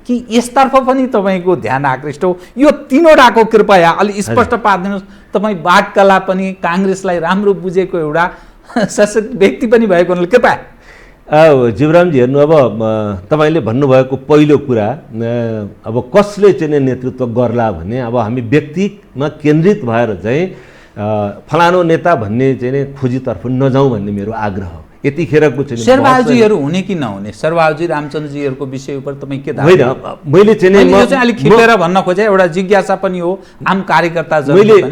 कि यसतर्फ पनि तपाईँको ध्यान आकृष्ट हो। यो तीनवटाको कृपया अलि स्पष्ट पारिदिनुहोस्। तपाईँ बाटकला पनि काङ्ग्रेसलाई राम्रो बुझेको एउटा सशक्त व्यक्ति पनि भएको हुनाले कृपया। जीवरामजी हेर्नु, अब तपाईँले भन्नुभएको पहिलो कुरा अब कसले चाहिँ नेतृत्व गर्ला भन्ने, अब हामी व्यक्तिमा केन्द्रित भएर चाहिँ फलानो नेता भन्ने चाहिँ खोजीतर्फ नजाउँ भन्ने मेरो आग्रह हो। यतिखेरको चाहिँ शेरबहादुरजीहरू हुने कि नहुने, शेरबहादुरजी रामचन्द्रजीहरूको विषयमा तपाईँ के होइन, मैले चाहिँ अलिक खिपेर भन्न खोजेँ, एउटा जिज्ञासा पनि हो आम कार्यकर्ता।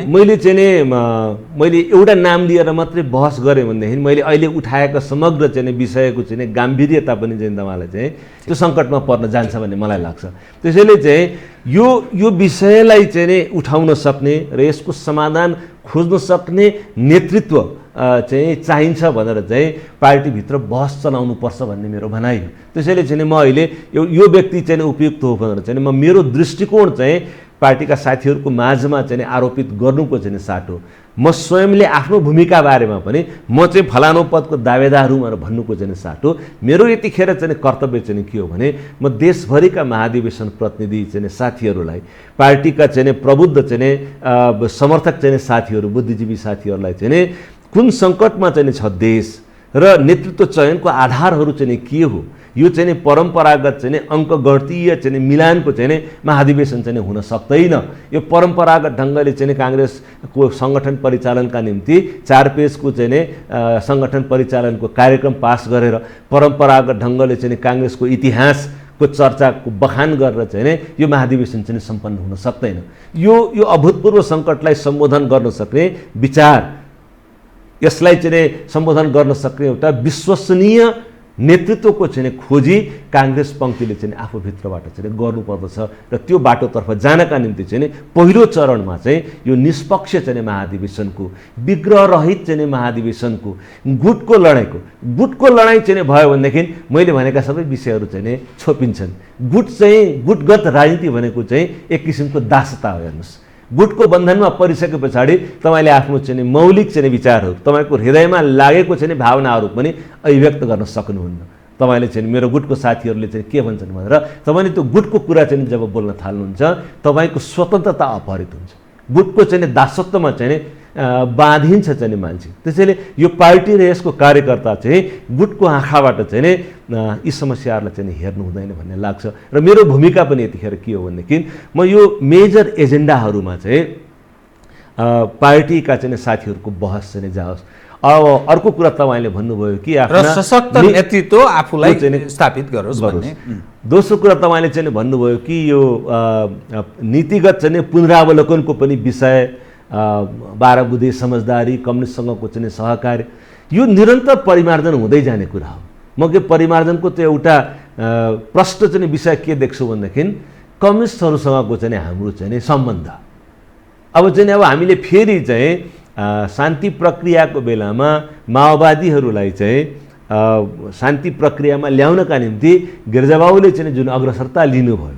मैले चाहिँ मैले एउटा नाम लिएर मात्रै बहस गरेँ भनेदेखि मैले अहिले उठाएको समग्र चाहिँ विषयको चाहिँ गाम्भीर्यता पनि चाहिँ तपाईँलाई चाहिँ त्यो सङ्कटमा पर्न जान्छ भन्ने मलाई लाग्छ। त्यसैले चाहिँ यो विषयलाई चाहिँ उठाउन सक्ने र यसको समाधान खोज्न सक्ने नेतृत्व चाहिँ चाहिन्छ भनेर चाहिँ पार्टीभित्र बहस चलाउनुपर्छ भन्ने मेरो भनाइ हो। त्यसैले चाहिँ म अहिले यो व्यक्ति चाहिँ उपयुक्त हो भनेर चाहिँ म मेरो दृष्टिकोण चाहिँ पार्टीका साथीहरूको माझमा चाहिँ आरोपित गर्नुको चाहिँ साटो। म स्वयंले आफ्नो भूमिका बारेमा पनि म चाहिँ फलानो पदको दावेदार हुँ भनेर भन्नुको चाहिँ साटो। मेरो यतिखेर चाहिँ कर्तव्य चाहिँ के हो भने म देशभरिका महाधिवेशन प्रतिनिधि चाहिँ साथीहरूलाई, पार्टीका चाहिँ प्रबुद्ध चाहिँ समर्थक चाहिँ साथीहरू, बुद्धिजीवी साथीहरूलाई चाहिँ कुन सङ्कटमा चाहिँ छ देश र नेतृत्व चयनको आधारहरू चाहिँ के हो, यो चाहिँ परम्परागत चाहिँ अङ्क गणितीय चाहिँ मिलानको चाहिँ महाधिवेशन चाहिँ हुन सक्दैन। यो परम्परागत ढङ्गले चाहिँ काङ्ग्रेसको सङ्गठन परिचालनका निम्ति 4 पेजको चाहिँ सङ्गठन परिचालनको कार्यक्रम पास गरेर परम्परागत ढङ्गले चाहिँ काङ्ग्रेसको इतिहासको चर्चाको बखान गरेर चाहिँ यो महाधिवेशन चाहिँ सम्पन्न हुन सक्दैन। यो अभूतपूर्व सङ्कटलाई सम्बोधन गर्न सक्ने विचार, यसलाई चाहिँ सम्बोधन गर्न सक्ने एउटा विश्वसनीय नेतृत्वको चाहिँ खोजी काङ्ग्रेस पङ्क्तिले चाहिँ आफूभित्रबाट चाहिँ गर्नुपर्दछ र त्यो बाटोतर्फ जानका निम्ति चाहिँ पहिलो चरणमा चाहिँ यो निष्पक्ष चाहिँ महाधिवेशनको, विग्रहरहित चाहिँ महाधिवेशनको, गुटको लडाइँ चाहिँ भयो भनेदेखि मैले भनेका सबै विषयहरू चाहिँ छोपिन्छन्। गुटगत राजनीति भनेको चाहिँ एक किसिमको दासता हो। हेर्नुहोस्, गुटको बन्धनमा परिसके पछाडि तपाईँले आफ्नो चाहिँ मौलिक चाहिँ विचारहरू, तपाईँको हृदयमा लागेको चाहिँ भावनाहरू पनि अभिव्यक्त गर्न सक्नुहुन्न। तपाईँले चाहिँ मेरो गुटको साथीहरूले चाहिँ के भन्छन् भनेर तपाईँले त्यो गुटको कुरा चाहिँ जब बोल्न थाल्नुहुन्छ तपाईँको स्वतन्त्रता अपहरित हुन्छ, गुटको चाहिँ दासत्वमा चाहिँ बाँधिन्छ चाहिँ मान्छे। त्यसैले यो पार्टी र यसको कार्यकर्ता चाहिँ गुटको आँखाबाट चाहिँ यी समस्याहरूलाई चाहिँ हेर्नु हुँदैन भन्ने लाग्छ। र मेरो भूमिका पनि यतिखेर के हो भनेदेखि म यो मेजर एजेन्डाहरूमा चाहिँ पार्टीका चाहिँ साथीहरूको बहस चाहिँ जाओस्। अब अर्को कुरा तपाईँले भन्नुभयो कि आफ्नो सशक्त नेतृत्व आफूलाई स्थापित गरोस् भन्ने। दोस्रो कुरा तपाईँले चाहिँ भन्नुभयो कि यो नीतिगत चाहिँ पुनरावलोकनको पनि विषय, 12 बुँदे समझदारी, कम्युनिस्टसँगको चाहिँ सहकार्य, यो निरन्तर परिमार्जन हुँदै जाने कुरा हो। म के परिमार्जनको त्यो एउटा प्रष्ट चाहिँ विषय के देख्छु भनेदेखि कम्युनिस्टहरूसँगको चाहिँ हाम्रो चाहिँ सम्बन्ध अब हामीले फेरि चाहिँ शान्ति प्रक्रियाको बेलामा माओवादीहरूलाई चाहिँ शान्ति प्रक्रियामा ल्याउनका निम्ति गिर्जाबाबुले चाहिँ जुन अग्रसरता लिनुभयो,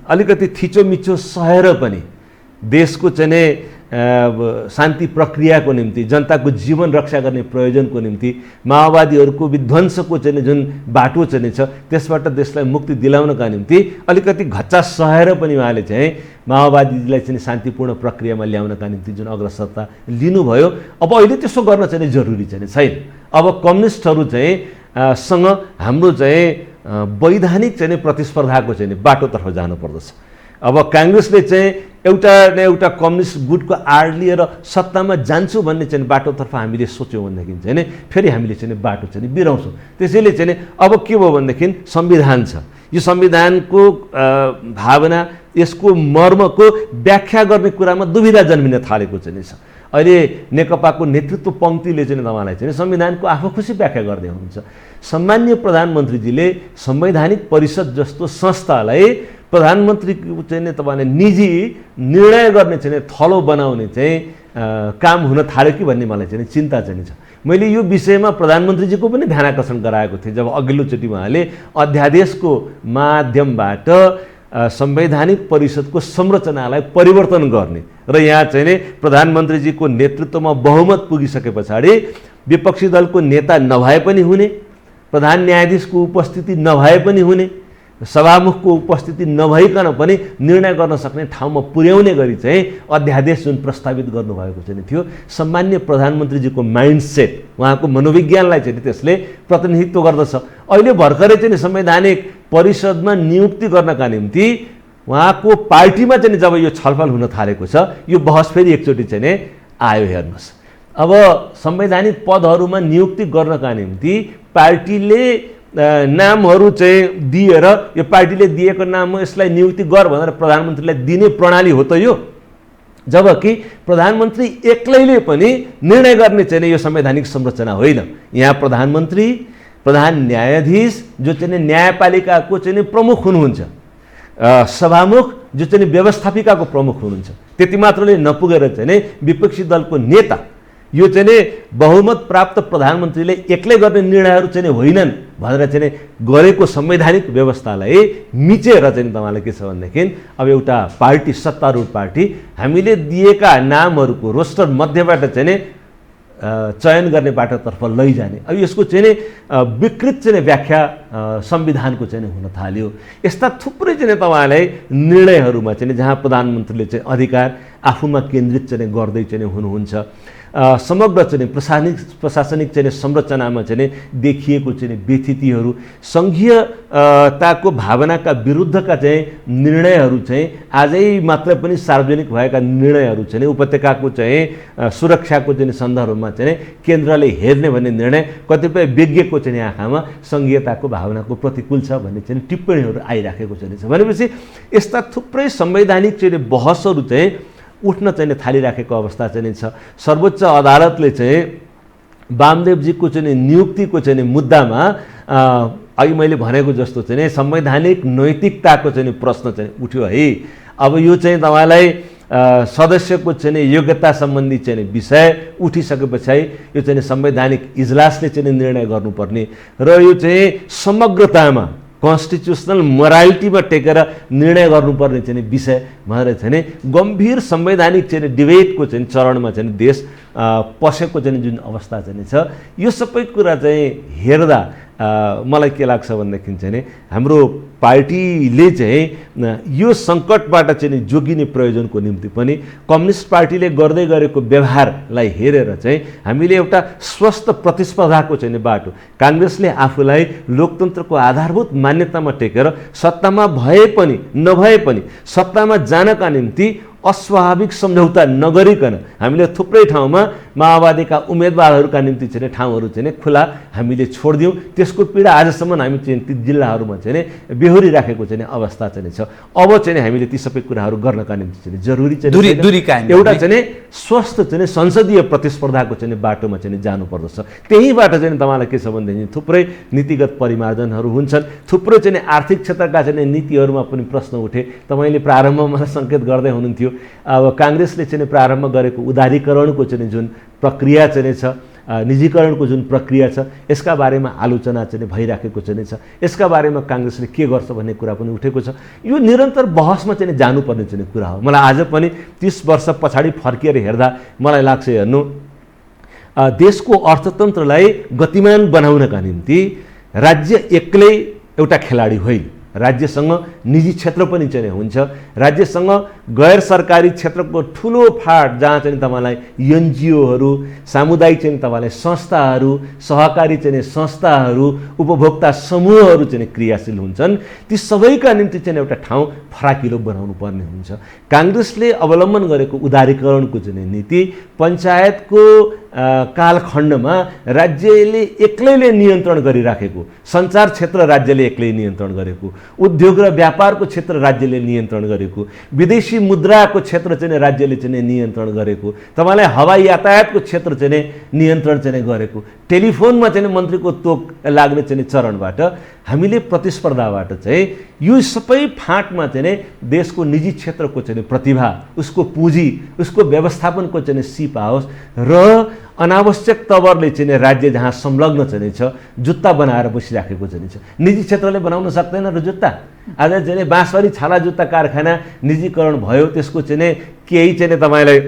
अलिकति थिचोमिचो सहेर पनि देशको चाहिँ शान्ति प्रक्रियाको निम्ति, जनताको जीवन रक्षा गर्ने प्रयोजनको निम्ति माओवादीहरूको विध्वंसको चाहिँ जुन बाटो चाहिँ छ त्यसबाट देशलाई मुक्ति दिलाउनका निम्ति अलिकति घच्चा सहेर पनि उहाँले चाहिँ माओवादीलाई चाहिँ शान्तिपूर्ण प्रक्रियामा ल्याउनका निम्ति जुन अग्रसरता लिनुभयो, अब अहिले त्यसो गर्न चाहिँ जरुरी चाहिँ छैन। अब कम्युनिस्टहरू चाहिँ सँग हाम्रो चाहिँ वैधानिक चाहिँ प्रतिस्पर्धाको चाहिँ बाटोतर्फ जानुपर्दछ। अब काङ्ग्रेसले चाहिँ एउटा न एउटा कम्युनिस्ट गुटको आड लिएर सत्तामा जान्छु भन्ने चाहिँ बाटोतर्फ हामीले सोच्यौँ भनेदेखि चाहिँ फेरि हामीले चाहिँ बाटो चाहिँ बिराउँछौँ। त्यसैले चाहिँ अब के भयो भनेदेखि संविधान छ, यो संविधानको भावना, यसको मर्मको व्याख्या गर्ने कुरामा दुविधा जन्मिन थालेको चाहिँ छ। अहिले नेकपाको नेतृत्व पङ्क्तिले चाहिँ तपाईँलाई चाहिँ संविधानको आफू खुसी व्याख्या गर्दै हुनुहुन्छ। सम्मान्य प्रधानमन्त्रीजीले संवैधानिक परिषद जस्तो संस्थालाई प्रधानमन्त्रीको चाहिँ तपाईँले निजी निर्णय गर्ने चाहिँ थलो बनाउने चाहिँ काम हुन थाल्यो कि भन्ने मलाई चाहिँ चिन्ता चाहिँ छ। मैले यो विषयमा प्रधानमन्त्रीजीको पनि ध्यान आकर्षण गराएको थिएँ जब अघिल्लोचोटि उहाँले अध्यादेशको माध्यमबाट संवैधानिक परिषदको संरचनालाई परिवर्तन गर्ने र यहाँ चाहिँ नि प्रधानमन्त्रीजीको नेतृत्वमा बहुमत पुगिसके पछाडि विपक्षी दलको नेता नभए पनि हुने, प्रधान न्यायाधीशको उपस्थिति नभए पनि हुने, सभामुखको उपस्थिति नभइकन पनि निर्णय गर्न सक्ने ठाउँमा पुर्याउने गरी चाहिँ अध्यादेश जुन प्रस्तावित गर्नुभएको चाहिँ थियो, सम्मान्य प्रधानमन्त्रीजीको माइन्डसेट, उहाँको मनोविज्ञानलाई चाहिँ त्यसले प्रतिनिधित्व गर्दछ। अहिले भर्खरै चाहिँ संवैधानिक परिषदमा नियुक्ति गर्नका निम्ति उहाँको पार्टीमा चाहिँ जब यो छलफल हुन थालेको छ, यो बहस फेरि एकचोटि चाहिँ आयो। हेर्नुहोस्, अब संवैधानिक पदहरूमा नियुक्ति गर्नका निम्ति पार्टीले नामहरू चाहिँ दिएर यो पार्टीले दिएको नाम हो, यसलाई नियुक्ति गर भनेर प्रधानमन्त्रीलाई दिने प्रणाली हो त यो। जबकि प्रधानमन्त्री एक्लैले पनि निर्णय गर्ने चाहिँ यो संवैधानिक संरचना होइन। यहाँ प्रधानमन्त्री, प्रधान न्यायाधीश जो चाहिँ न्यायपालिकाको चाहिँ प्रमुख हुनुहुन्छ, सभामुख जो चाहिँ व्यवस्थापिकाको प्रमुख हुनुहुन्छ, त्यति मात्रले नपुगेर चाहिँ विपक्षी दलको नेता, यो चाहिँ बहुमत प्राप्त प्रधानमन्त्रीले एक्लै गर्ने निर्णयहरू चाहिँ होइनन् भनेर चाहिँ गरेको संवैधानिक व्यवस्थालाई मिचेर चाहिँ तपाईँलाई के छ भनेदेखि अब एउटा पार्टी, सत्तारूढ पार्टी, हामीले दिएका नामहरूको रोस्टर मध्येबाट चाहिँ चयन गर्ने बाटोतर्फ लैजाने, अब यसको चाहिँ विकृत चाहिँ व्याख्या संविधानको चाहिँ हुन थाल्यो। यस्ता थुप्रै चाहिँ तपाईँलाई निर्णयहरूमा चाहिँ जहाँ प्रधानमन्त्रीले चाहिँ अधिकार आफूमा केन्द्रित चाहिँ गर्दै चाहिँ हुनुहुन्छ, समग्र चाहिँ प्रशासनिक चाहिँ संरचनामा चाहिँ देखिएको चाहिँ व्यथितिहरू, सङ्घीयताको भावनाका विरुद्धका चाहिँ निर्णयहरू चाहिँ आजै मात्र पनि सार्वजनिक भएका निर्णयहरू चाहिँ उपत्यकाको चाहिँ सुरक्षाको चाहिँ सन्दर्भमा चाहिँ केन्द्रले हेर्ने भन्ने निर्णय कतिपय विज्ञको चाहिँ आँखामा सङ्घीयताको भावनाको प्रतिकूल छ भन्ने चाहिँ टिप्पणीहरू आइराखेको चाहिँ छ। भनेपछि यस्ता थुप्रै संवैधानिक चाहिँ बहसहरू चाहिँ उठ्न चाहिँ थालिराखेको अवस्था चाहिँ छ। सर्वोच्च अदालतले चाहिँ वामदेवजीको चाहिँ नियुक्तिको चाहिँ मुद्दामा अघि मैले भनेको जस्तो चाहिँ संवैधानिक नैतिकताको चाहिँ प्रश्न चाहिँ उठ्यो है। अब यो चाहिँ तपाईँलाई सदस्यको चाहिँ योग्यता सम्बन्धी चाहिँ विषय उठिसकेपछि यो चाहिँ संवैधानिक इजलासले चाहिँ निर्णय गर्नुपर्ने र यो चाहिँ समग्रतामा कन्स्टिट्युसनल मोरालिटीमा टेकेर निर्णय गर्नुपर्ने चाहिँ विषय भनेर चाहिँ गम्भीर संवैधानिक चाहिँ डिबेटको चाहिँ चरणमा चाहिँ देश पसेको चाहिँ जुन अवस्था चाहिँ छ, यो सबै कुरा चाहिँ हेर्दा मलाई के लाग्छ भनेदेखि चाहिँ हाम्रो पार्टीले चाहिँ यो सङ्कटबाट चाहिँ जोगिने प्रयोजनको निम्ति पनि कम्युनिस्ट पार्टीले गर्दै गरेको व्यवहारलाई हेरेर चाहिँ हामीले एउटा स्वस्थ प्रतिस्पर्धाको चाहिँ बाटो, काङ्ग्रेसले आफूलाई लोकतन्त्रको आधारभूत मान्यतामा टेकेर सत्तामा भए पनि नभए पनि सत्तामा जानका निम्ति अस्वाभाविक सम्झौता नगरिकन हामीले थुप्रै ठाउँमा माओवादीका उम्मेदवारहरूका निम्ति चाहिँ ठाउँहरू चाहिँ खुला हामीले छोडिदियौँ। त्यसको पीडा आजसम्म हामी चाहिँ ती जिल्लाहरूमा चाहिँ बेहोरिराखेको चाहिँ अवस्था चाहिँ छ। अब चाहिँ हामीले ती सबै कुराहरू गर्नका निम्ति चाहिँ जरुरी चाहिँ एउटा चाहिँ स्वस्थ चाहिँ संसदीय प्रतिस्पर्धाको चाहिँ बाटोमा चाहिँ जानुपर्दछ। त्यहीँबाट चाहिँ तपाईँलाई के छ भनेदेखि थुप्रै नीतिगत परिमार्जनहरू हुन्छन्, थुप्रै चाहिँ आर्थिक क्षेत्रका चाहिँ नीतिहरूमा पनि प्रश्न उठे। तपाईँले प्रारम्भमा सङ्केत गर्दै हुनुहुन्थ्यो अब काङ्ग्रेसले चाहिँ प्रारम्भ गरेको उदारीकरणको चाहिँ जुन प्रक्रिया चाहिँ छ, निजीकरणको जुन प्रक्रिया छ, यसका बारेमा आलोचना चाहिँ भइराखेको चाहिँ छ। यसका बारेमा काङ्ग्रेसले के गर्छ भन्ने कुरा पनि उठेको छ। यो निरन्तर बहसमा चाहिँ जानुपर्ने चाहिँ कुरा हो। मलाई आज पनि 30 वर्ष पछाडि फर्किएर हेर्दा मलाई लाग्छ, हेर्नु देशको अर्थतन्त्रलाई गतिमान बनाउनका निम्ति राज्य एक्लै एउटा खेलाडी होइन, राज्यसँग निजी क्षेत्र पनि चाहिँ हुन्छ, राज्यसँग गैर सरकारी क्षेत्रको ठुलो फाट जहाँ चाहिँ तपाईँलाई एनजिओहरू, सामुदायिक चाहिँ तपाईँलाई संस्थाहरू, सहकारी चाहिँ संस्थाहरू, उपभोक्ता समूहहरू चाहिँ क्रियाशील हुन्छन्। ती सबैका निम्ति चाहिँ एउटा ठाउँ फराकिलो बनाउनु पर्ने हुन्छ। काङ्ग्रेसले अवलम्बन गरेको उदारीकरणको चाहिँ नीति पञ्चायतको कालखण्डमा राज्यले एक्लैले नियन्त्रण गरिराखेको, सञ्चार क्षेत्र राज्यले एक्लै नियन्त्रण गरेको, उद्योग र व्यापारको क्षेत्र राज्यले नियन्त्रण गरेको, विदेशी मुद्राको क्षेत्र चाहिँ राज्यले चाहिँ नियन्त्रण गरेको, तपाईँलाई हवाई यातायातको क्षेत्र चाहिँ नियन्त्रण चाहिँ गरेको, टेलिफोनमा चाहिँ मन्त्रीको तोक लाग्ने चाहिँ चरणबाट हामीले प्रतिस्पर्धाबाट चाहिँ यो सबै फाँटमा चाहिँ देशको निजी क्षेत्रको चाहिँ प्रतिभा, उसको पुँजी, उसको व्यवस्थापनको चाहिँ सिप आओस् र अनावश्यक तवरले चाहिँ राज्य जहाँ संलग्न चाहिँ छ जुत्ता बनाएर बसिराखेको चाहिँ छ। निजी क्षेत्रले बनाउन सक्दैन र जुत्ता। आज चाहिँ बाँसवारी छाला जुत्ता कारखाना निजीकरण भयो, त्यसको चाहिँ केही चाहिँ तपाईँलाई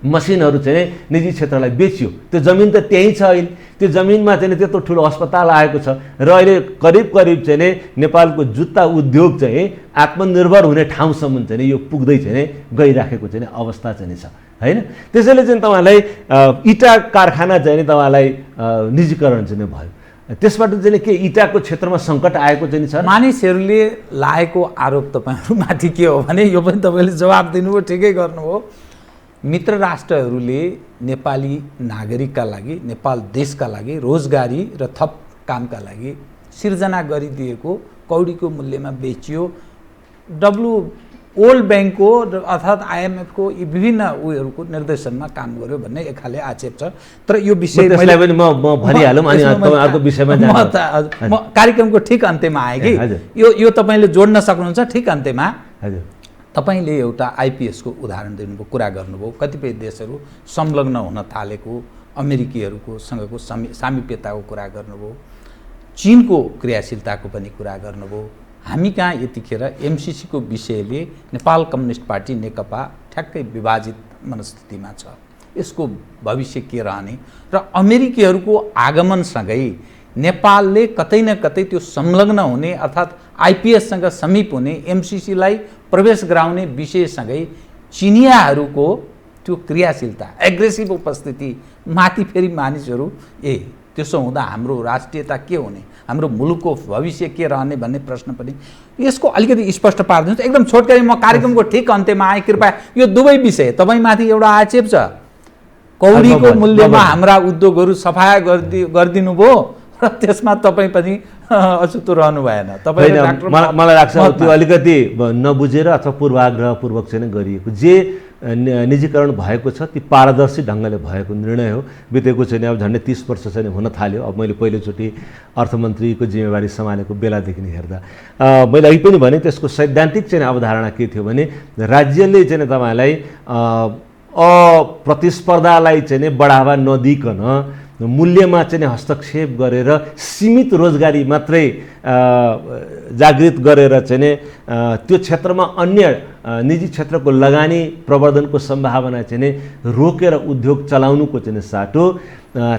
मसिनहरू चाहिँ निजी क्षेत्रलाई बेचियो। त्यो जमिन त त्यहीँ छ, अहिले त्यो जमिनमा चाहिँ त्यत्रो ठुलो अस्पताल आएको छ र अहिले करिब चाहिँ नेपालको जुत्ता उद्योग चाहिँ आत्मनिर्भर हुने ठाउँसम्म चाहिँ यो पुग्दै चाहिँ गइराखेको चाहिँ अवस्था चाहिँ छ हैन। त्यसैले चाहिँ तपाईँलाई इटा कारखाना चाहिँ तपाईँलाई निजीकरण चाहिँ भयो। त्यसबाट चाहिँ के इटाको क्षेत्रमा सङ्कट आएको चाहिँ छ? मानिसहरूले लागेको आरोप तपाईँहरूमाथि के हो भने यो पनि तपाईँले जवाब दिनुभयो, ठिकै गर्नुभयो। मित्र राष्ट्रहरूले नेपाली नागरिकका लागि, नेपाल देशका लागि रोजगारी र थप कामका लागि सिर्जना गरिदिएको कौडीको मूल्यमा बेचियो। वर्ल्ड ब्याङ्कको अर्थात् IMF को यी विभिन्न उयोहरूको निर्देशनमा काम गर्यो भन्ने एक खाले आक्षेप छ। तर यो विषय त्यसलाई पनि म भनिहालौँ अनि अर्को विषयमा म कार्यक्रमको ठिक अन्त्यमा आएँ कि यो तपाईँले जोड्न सक्नुहुन्छ। ठिक अन्त्यमा हजुर तपाईले एउटा IPS को उदाहरण दिनुभयो, कुरा गर्नुभयो। कतिपय देशहरू संलग्न हुन थालेको, अमेरिकीहरूको सँगको सामिप्यताको कुरा गर्नुभयो, चीनको क्रियाशीलताको पनि कुरा गर्नुभयो। हामी कहाँ यतिखेर MCC को विषयले नेपाल कम्युनिस्ट पार्टी नेकपा ठ्याक्कै विभाजित मनस्थितिमा छ। यसको भविष्य के रहने र अमेरिकीहरूको आगमनसँगै नेपालले कतै न कतै त्यो संलग्न हुने अर्थात् IPS सँग समीप हुने, MCC लाई प्रवेश गराउने विषयसँगै चिनियाहरूको त्यो क्रियाशीलता, एग्रेसिभ उपस्थिति माथि फेरि मानिसहरू त्यसो हुँदा हाम्रो राष्ट्रियता के हुने, हाम्रो मुलुकको भविष्य के रहने भन्ने प्रश्न पनि यसको अलिकति स्पष्ट पारिदिनुहोस्। एकदम छोटकरी म कार्यक्रमको ठिक अन्त्यमा आएँ। कृपया यो दुवै विषय तपाईँमाथि एउटा आक्षेप छ, कौडीको मूल्यमा हाम्रा उद्योगहरू सफाया गरिदिनु भयो र त्यसमा तपाईँ पनि अछुतो रहनु भएन। मलाई लाग्छ त्यो अलिकति नबुझेर अथवा पूर्वाग्रहपूर्वक चाहिँ गरिएको। जे निजीकरण भएको छ ती पारदर्शी ढङ्गले भएको निर्णय हो। बितेको चाहिँ अब झन्डै 30 वर्ष चाहिँ हुन थाल्यो। अब मैले पहिलोचोटि अर्थमन्त्रीको जिम्मेवारी सम्हालेको बेलादेखि हेर्दा मैले अघि पनि भने त्यसको सैद्धान्तिक चाहिँ अवधारणा के थियो भने राज्यले चाहिँ तपाईँलाई अप्रतिस्पर्धालाई चाहिँ बढावा नदिकन मूल्यमा चाहिँ हस्तक्षेप गरेर सीमित रोजगारी मात्रै जागृत गरेर चाहिँ त्यो क्षेत्रमा अन्य निजी क्षेत्रको लगानी प्रवर्धनको सम्भावना चाहिँ रोकेर उद्योग चलाउनुको चाहिँ साटो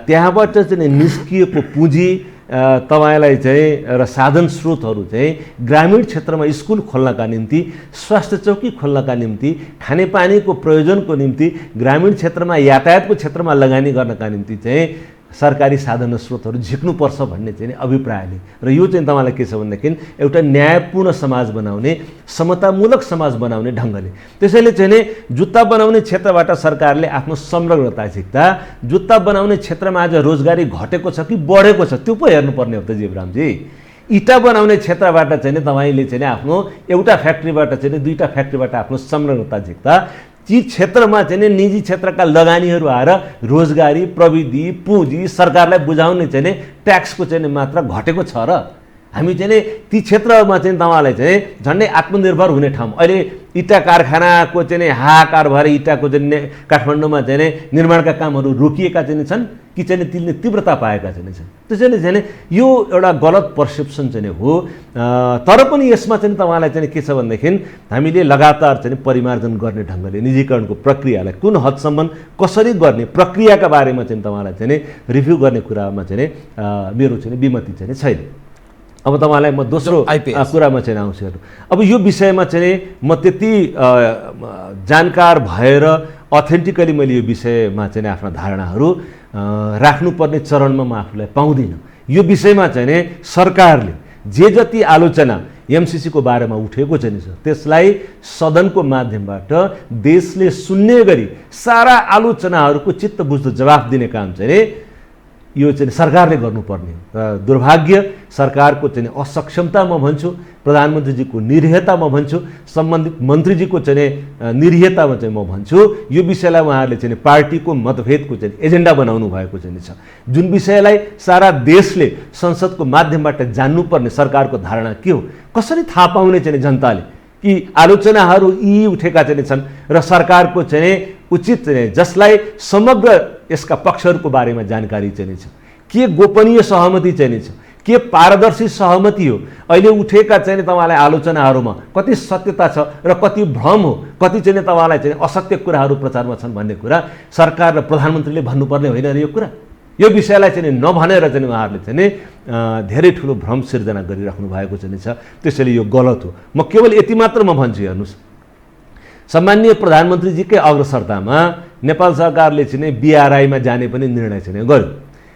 त्यहाँबाट चाहिँ निस्किएको पुँजी तपाईलाई चाहिँ र साधन स्रोतहरू चाहिँ ग्रामीण क्षेत्रमा स्कुल खोल्नका निम्ति, स्वास्थ्य चौकी खोल्नका निम्ति, खानेपानीको प्रयोजनको निम्ति, ग्रामीण क्षेत्रमा यातायातको क्षेत्रमा लगानी गर्नका निम्ति चाहिँ सरकारी साधन स्रोतहरू झिक्नुपर्छ भन्ने चाहिँ अभिप्रायले र यो चाहिँ तपाईँलाई के छ भनेदेखि एउटा न्यायपूर्ण समाज बनाउने, समतामूलक समाज बनाउने ढङ्गले। त्यसैले चाहिँ जुत्ता बनाउने क्षेत्रबाट सरकारले आफ्नो संलग्नता झिक्दा जुत्ता बनाउने क्षेत्रमा आज रोजगारी घटेको छ कि बढेको छ त्यो पो हेर्नुपर्ने हो त जीवरामजी। इटा बनाउने क्षेत्रबाट चाहिँ तपाईँले चाहिँ आफ्नो एउटा फ्याक्ट्रीबाट चाहिँ दुईटा फ्याक्ट्रीबाट आफ्नो संलग्नता झिक्दा ती क्षेत्रमा चाहिँ निजी क्षेत्रका लगानीहरू आएर रोजगारी, प्रविधि, पुँजी सरकारलाई बुझाउने चाहिँ ट्याक्सको चाहिँ मात्रा घटेको छ र हामी चाहिँ ती क्षेत्रमा चाहिँ तपाईँलाई चाहिँ झन्डै आत्मनिर्भर हुने ठाउँ। अहिले इटा कारखानाको चाहिँ हाहाकार भएर इटाको चाहिँ काठमाडौँमा चाहिँ निर्माणका कामहरू रोकिएका चाहिँ छन् कि चाहिँ तिनले तीव्रता पाएका चाहिँ छन्। त्यसैले चाहिँ यो एउटा गलत पर्सेप्सन चाहिँ हो। तर पनि यसमा चाहिँ तपाईँलाई चाहिँ के छ भनेदेखि हामीले लगातार चाहिँ परिमार्जन गर्ने ढङ्गले निजीकरणको प्रक्रियालाई कुन हदसम्म कसरी गर्ने प्रक्रियाका बारेमा चाहिँ तपाईँलाई चाहिँ रिभ्यू गर्ने कुरामा चाहिँ मेरो चाहिँ विमति चाहिँ छैन। अब तपाईँलाई म दोस्रो कुरामा चाहिँ आउँछु हेर्नु। अब यो विषयमा चाहिँ म त्यति जानकार भएर अथेन्टिकली मैले यो विषयमा चाहिँ आफ्ना धारणाहरू राख्नुपर्ने चरणमा म आफूलाई पाउँदिनँ। यो विषयमा चाहिँ सरकारले जे जति आलोचना MCC को बारेमा उठेको चाहिँ छ त्यसलाई सदनको माध्यमबाट देशले सुन्ने गरी सारा आलोचनाहरूको चित्त बुझ्दो जवाफ दिने काम चाहिँ यो चाहिँ सरकारले गर्नुपर्ने हो। दुर्भाग्य सरकारको चाहिँ असक्षमता म भन्छु, प्रधानमन्त्रीजीको निरीहता म भन्छु, सम्बन्धित मन्त्रीजीको चाहिँ निरीहतामा चाहिँ म भन्छु। यो विषयलाई उहाँहरूले चाहिँ पार्टीको मतभेदको चाहिँ एजेन्डा बनाउनु भएको चाहिँ छ, जुन विषयलाई सारा देशले संसदको माध्यमबाट जान्नुपर्ने सरकारको धारणा के हो, कसरी थाहा पाउने चाहिँ जनताले कि आलोचनाहरू यी उठेका चाहिँ छन् र सरकारको चाहिँ उचित चाहिँ जसलाई समग्र यसका पक्षहरूको बारेमा जानकारी चाहिँ छ, के गोपनीय सहमति चाहिँ छ, के पारदर्शी सहमति हो, अहिले उठेका चाहिँ तपाईँलाई आलोचनाहरूमा कति सत्यता छ र कति भ्रम हो, कति चाहिँ तपाईँलाई चाहिँ असत्य कुराहरू प्रचारमा छन् भन्ने कुरा सरकार र प्रधानमन्त्रीले भन्नुपर्ने होइन र यो कुरा यो विषयलाई चाहिँ नभनेर चाहिँ उहाँहरूले चाहिँ धेरै ठुलो भ्रम सिर्जना गरिराख्नु भएको चाहिँ छ। त्यसैले यो गलत हो। म केवल यति मात्र म भन्छु, हेर्नुहोस्, सम्माननीय प्रधानमन्त्रीजीकै अग्रसरतामा नेपाल सरकारले चाहिँ BRI-मा जाने पनि निर्णय चाहिँ गर्यो।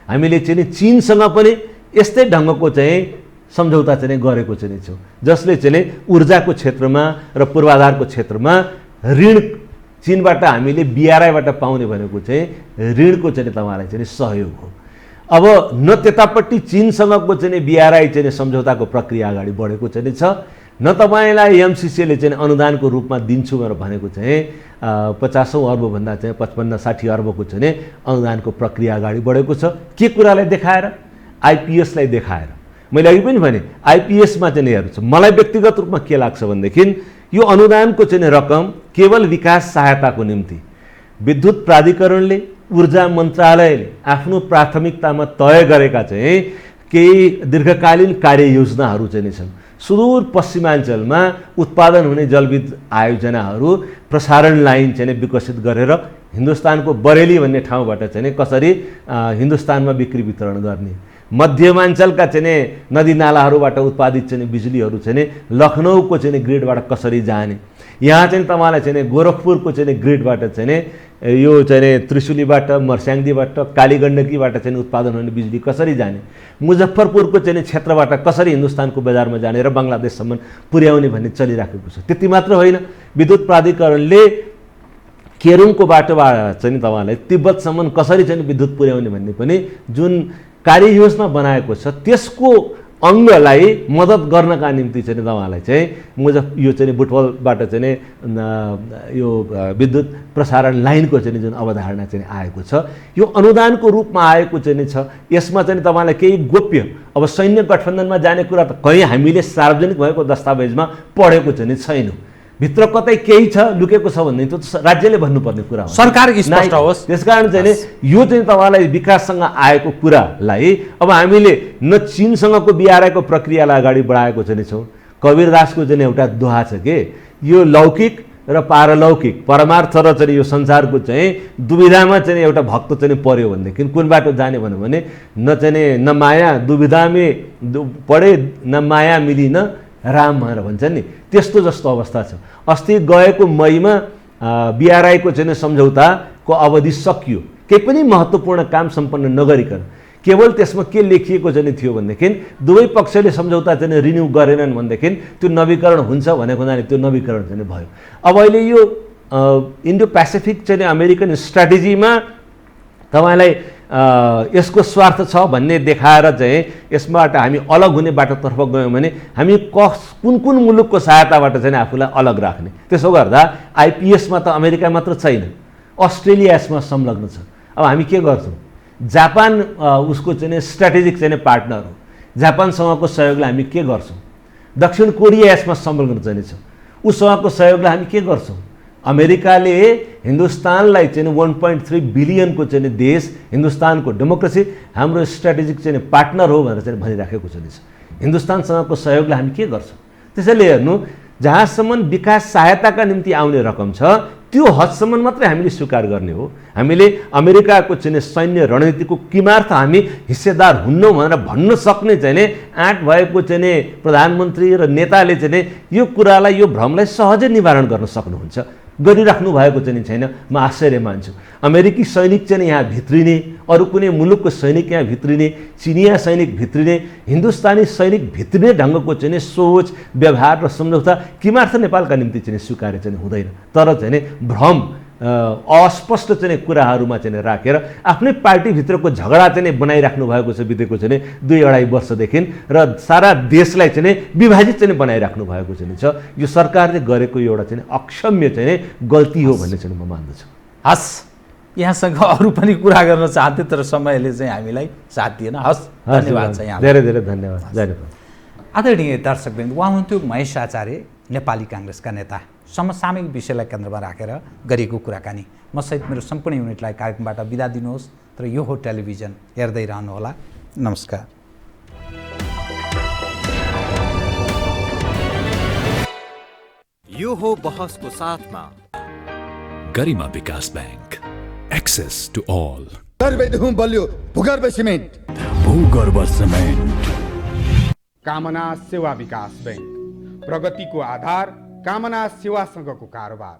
हामीले चाहिँ चीनसँग पनि यस्तै ढङ्गको चाहिँ सम्झौता चाहिँ गरेको चाहिँ छौँ, जसले चाहिँ ऊर्जाको क्षेत्रमा र पूर्वाधारको क्षेत्रमा ऋण चीनबाट हामीले BRI-बाट पाउने भनेको चाहिँ ऋणको चाहिँ तपाईँलाई चाहिँ सहयोग हो। अब न त्यतापट्टि चीनसँगको चाहिँ BRI चाहिँ सम्झौताको प्रक्रिया अगाडि बढेको चाहिँ छ, न तपाईँलाई MCC-ले चाहिँ अनुदानको रूपमा दिन्छु भनेर भनेको चाहिँ 50औं अर्बभन्दा चाहिँ 55-60 अर्बको चाहिँ अनुदानको प्रक्रिया अगाडि बढेको छ। के कुरालाई देखाएर? IPS-लाई देखाएर। मैले अघि पनि भने IPS-मा चाहिँ हेर्छु, मलाई व्यक्तिगत रूपमा के लाग्छ भनेदेखि यो अनुदानको चाहिँ रकम केवल विकास सहायताको निम्ति विद्युत प्राधिकरणले, ऊर्जा मन्त्रालयले आफ्नो प्राथमिकतामा तय गरेका चाहिँ केही दीर्घकालीन कार्ययोजनाहरू चाहिँ छन्। सुदूर पश्चिमाञ्चलमा उत्पादन हुने जलविद्युत आयोजनाहरू प्रसारण लाइन चाहिँ विकसित गरेर हिन्दुस्तानको बरेली भन्ने ठाउँबाट चाहिँ कसरी हिन्दुस्तानमा बिक्री वितरण गर्ने, मध्यमाञ्चलका चाहिँ नदीनालाहरूबाट उत्पादित चाहिँ बिजुलीहरू चाहिँ लखनऊको चाहिँ ग्रिडबाट कसरी जाने, यहाँ चाहिँ तपाईँलाई चाहिँ गोरखपुरको चाहिँ ग्रिडबाट चाहिँ यो चाहिँ त्रिशुलीबाट, मर्स्याङ्गदीबाट, कालीगण्डकीबाट चाहिँ उत्पादन हुने बिजुली कसरी जाने, मुजफ्फरपुरको चाहिँ क्षेत्रबाट कसरी हिन्दुस्तानको बजारमा जाने र बङ्गलादेशसम्म पुर्याउने भन्ने चलिराखेको छ। त्यति मात्र होइन, विद्युत प्राधिकरणले केरुङको बाटोबाट चाहिँ तपाईँलाई तिब्बतसम्म कसरी चाहिँ विद्युत पुर्याउने भन्ने पनि जुन कार्ययोजना बनाएको छ त्यसको अङ्गलाई मद्दत गर्नका निम्ति चाहिँ तपाईँलाई चाहिँ यो चाहिँ बुटवलबाट चाहिँ यो विद्युत प्रसारण लाइनको चाहिँ जुन अवधारणा चाहिँ आएको छ यो अनुदानको रूपमा आएको चाहिँ छ। यसमा चाहिँ तपाईँलाई केही गोप्य अब सैन्य गठबन्धनमा जाने कुरा त कहीँ हामीले सार्वजनिक भएको दस्तावेजमा पढेको चाहिँ छैनौँ। भित्र कतै केही छ लुकेको छ भन्ने त राज्यले भन्नुपर्ने कुरा हो, सरकार स्पष्ट होस्। त्यसकारण चाहिँ यो चाहिँ तपाईँलाई विकाससँग आएको कुरालाई अब हामीले न चीनसँगको BRI-को प्रक्रियालाई अगाडि बढाएको चाहिँ छौँ। कबीरदासको चाहिँ एउटा दोहा छ कि यो लौकिक र पारलौकिक परमार्थ र चाहिँ यो संसारको चाहिँ दुविधामा चाहिँ एउटा भक्त चाहिँ पर्यो भनेदेखि कुन बाटो जाने भन्यो भने न चाहिँ न माया दुविधामे पढे न माया मिली न राम भनेर भन्छ नि, त्यस्तो जस्तो अवस्था छ। अस्ति गएको मईमा BRI-को चाहिँ सम्झौताको अवधि सकियो, केही पनि महत्त्वपूर्ण काम सम्पन्न नगरिकन केवल त्यसमा के लेखिएको चाहिँ थियो भनेदेखि दुवै पक्षले सम्झौता चाहिँ रिन्यू गरेनन् भनेदेखि त्यो नवीकरण हुन्छ भनेको हुनाले त्यो नवीकरण चाहिँ भयो। अब अहिले यो इन्डो पेसिफिक चाहिँ अमेरिकन स्ट्राटेजीमा तपाईँलाई यसको स्वार्थ छ भन्ने देखाएर चाहिँ यसबाट हामी अलग हुने बाटोतर्फ गयौँ भने हामी कुन कुन मुलुकको सहायताबाट चाहिँ आफूलाई अलग राख्ने। त्यसो गर्दा IPS-मा त अमेरिका मात्र छैन, अस्ट्रेलिया यसमा संलग्न छ। अब हामी के गर्छौँ? जापान उसको चाहिँ स्ट्राटेजिक चाहिँ पार्टनर हो, जापानसँगको सहयोगले हामी के गर्छौँ? दक्षिण कोरिया यसमा संलग्न चाहिँ छ, उसँगको सहयोगले हामी के गर्छौँ? अमेरिकाले हिन्दुस्तानलाई चाहिँ 1.3 बिलियनको चाहिँ देश, हिन्दुस्तानको डेमोक्रेसी हाम्रो स्ट्राटेजिक चाहिँ पार्टनर हो भनेर चाहिँ भनिराखेको छ। हिन्दुस्तानसँगको सहयोगले हामी के गर्छौँ? त्यसैले हेर्नु, जहाँसम्म विकास सहायताका निम्ति आउने रकम छ त्यो हदसम्म मात्रै हामीले स्वीकार गर्ने हो। हामीले अमेरिकाको चाहिँ सैन्य रणनीतिको किमार्थ हामी हिस्सेदार हुन्नौँ भनेर भन्न सक्ने चाहिँ आँट भएको चाहिँ प्रधानमन्त्री र नेताले चाहिँ यो कुरालाई, यो भ्रमलाई सहजै निवारण गर्न सक्नुहुन्छ, गरिराख्नु भएको चाहिँ छैन। म आश्चर्य मान्छु। अमेरिकी सैनिक चाहिँ यहाँ भित्रिने, अरू कुनै मुलुकको सैनिक यहाँ भित्रिने, चिनिया सैनिक भित्रिने, हिन्दुस्तानी सैनिक भित्रिने ढङ्गको चाहिँ सोच, व्यवहार र सम्झौता किमार्थ नेपालका निम्ति चाहिँ स्वीकार्य चाहिँ हुँदैन। तर चाहिँ भ्रम अस्पष्ट चाहिँ कुराहरूमा चाहिँ राखेर आफ्नै पार्टीभित्रको झगडा चाहिँ बनाइराख्नु भएको छ बितेको चाहिँ 2-2.5 वर्षदेखि र सारा देशलाई चाहिँ विभाजित चाहिँ बनाइराख्नु भएको चाहिँ छ। यो सरकारले गरेको एउटा चाहिँ अक्षम्य चाहिँ गल्ती हो भन्ने चाहिँ म मान्दछु। हस्, यहाँसँग अरू पनि कुरा गर्न चाहन्थे तर समयले चाहिँ हामीलाई साथ दिएन। हस्, धन्यवाद छ यहाँ। धेरै धेरै धन्यवाद। आदरणीय दर्शकवृन्द, उहाँ हुनुहुन्थ्यो महेश आचार्य, नेपाली काङ्ग्रेसका नेता, समसामयिक विषयलाई केन्द्रमा राखेर गरिएको कुराकानी। म सहित मेरो सम्पूर्ण युनिटलाई कार्यक्रमबाट बिदा दिनुहोस्, तर यो हो टेलिभिजन, हेर्दै रहनुहोला। नमस्कार। यो हो बहसको साथमा गरिमा विकास बैंक, एक्सेस टु अल। गर्वैदहुँ बलियो भूगर्भ सिमेन्ट। भूगर्भ सिमेन्ट। कामना सेवा विकास बैंक, प्रगतिको आधार कामना सेवासँगको कारोबार।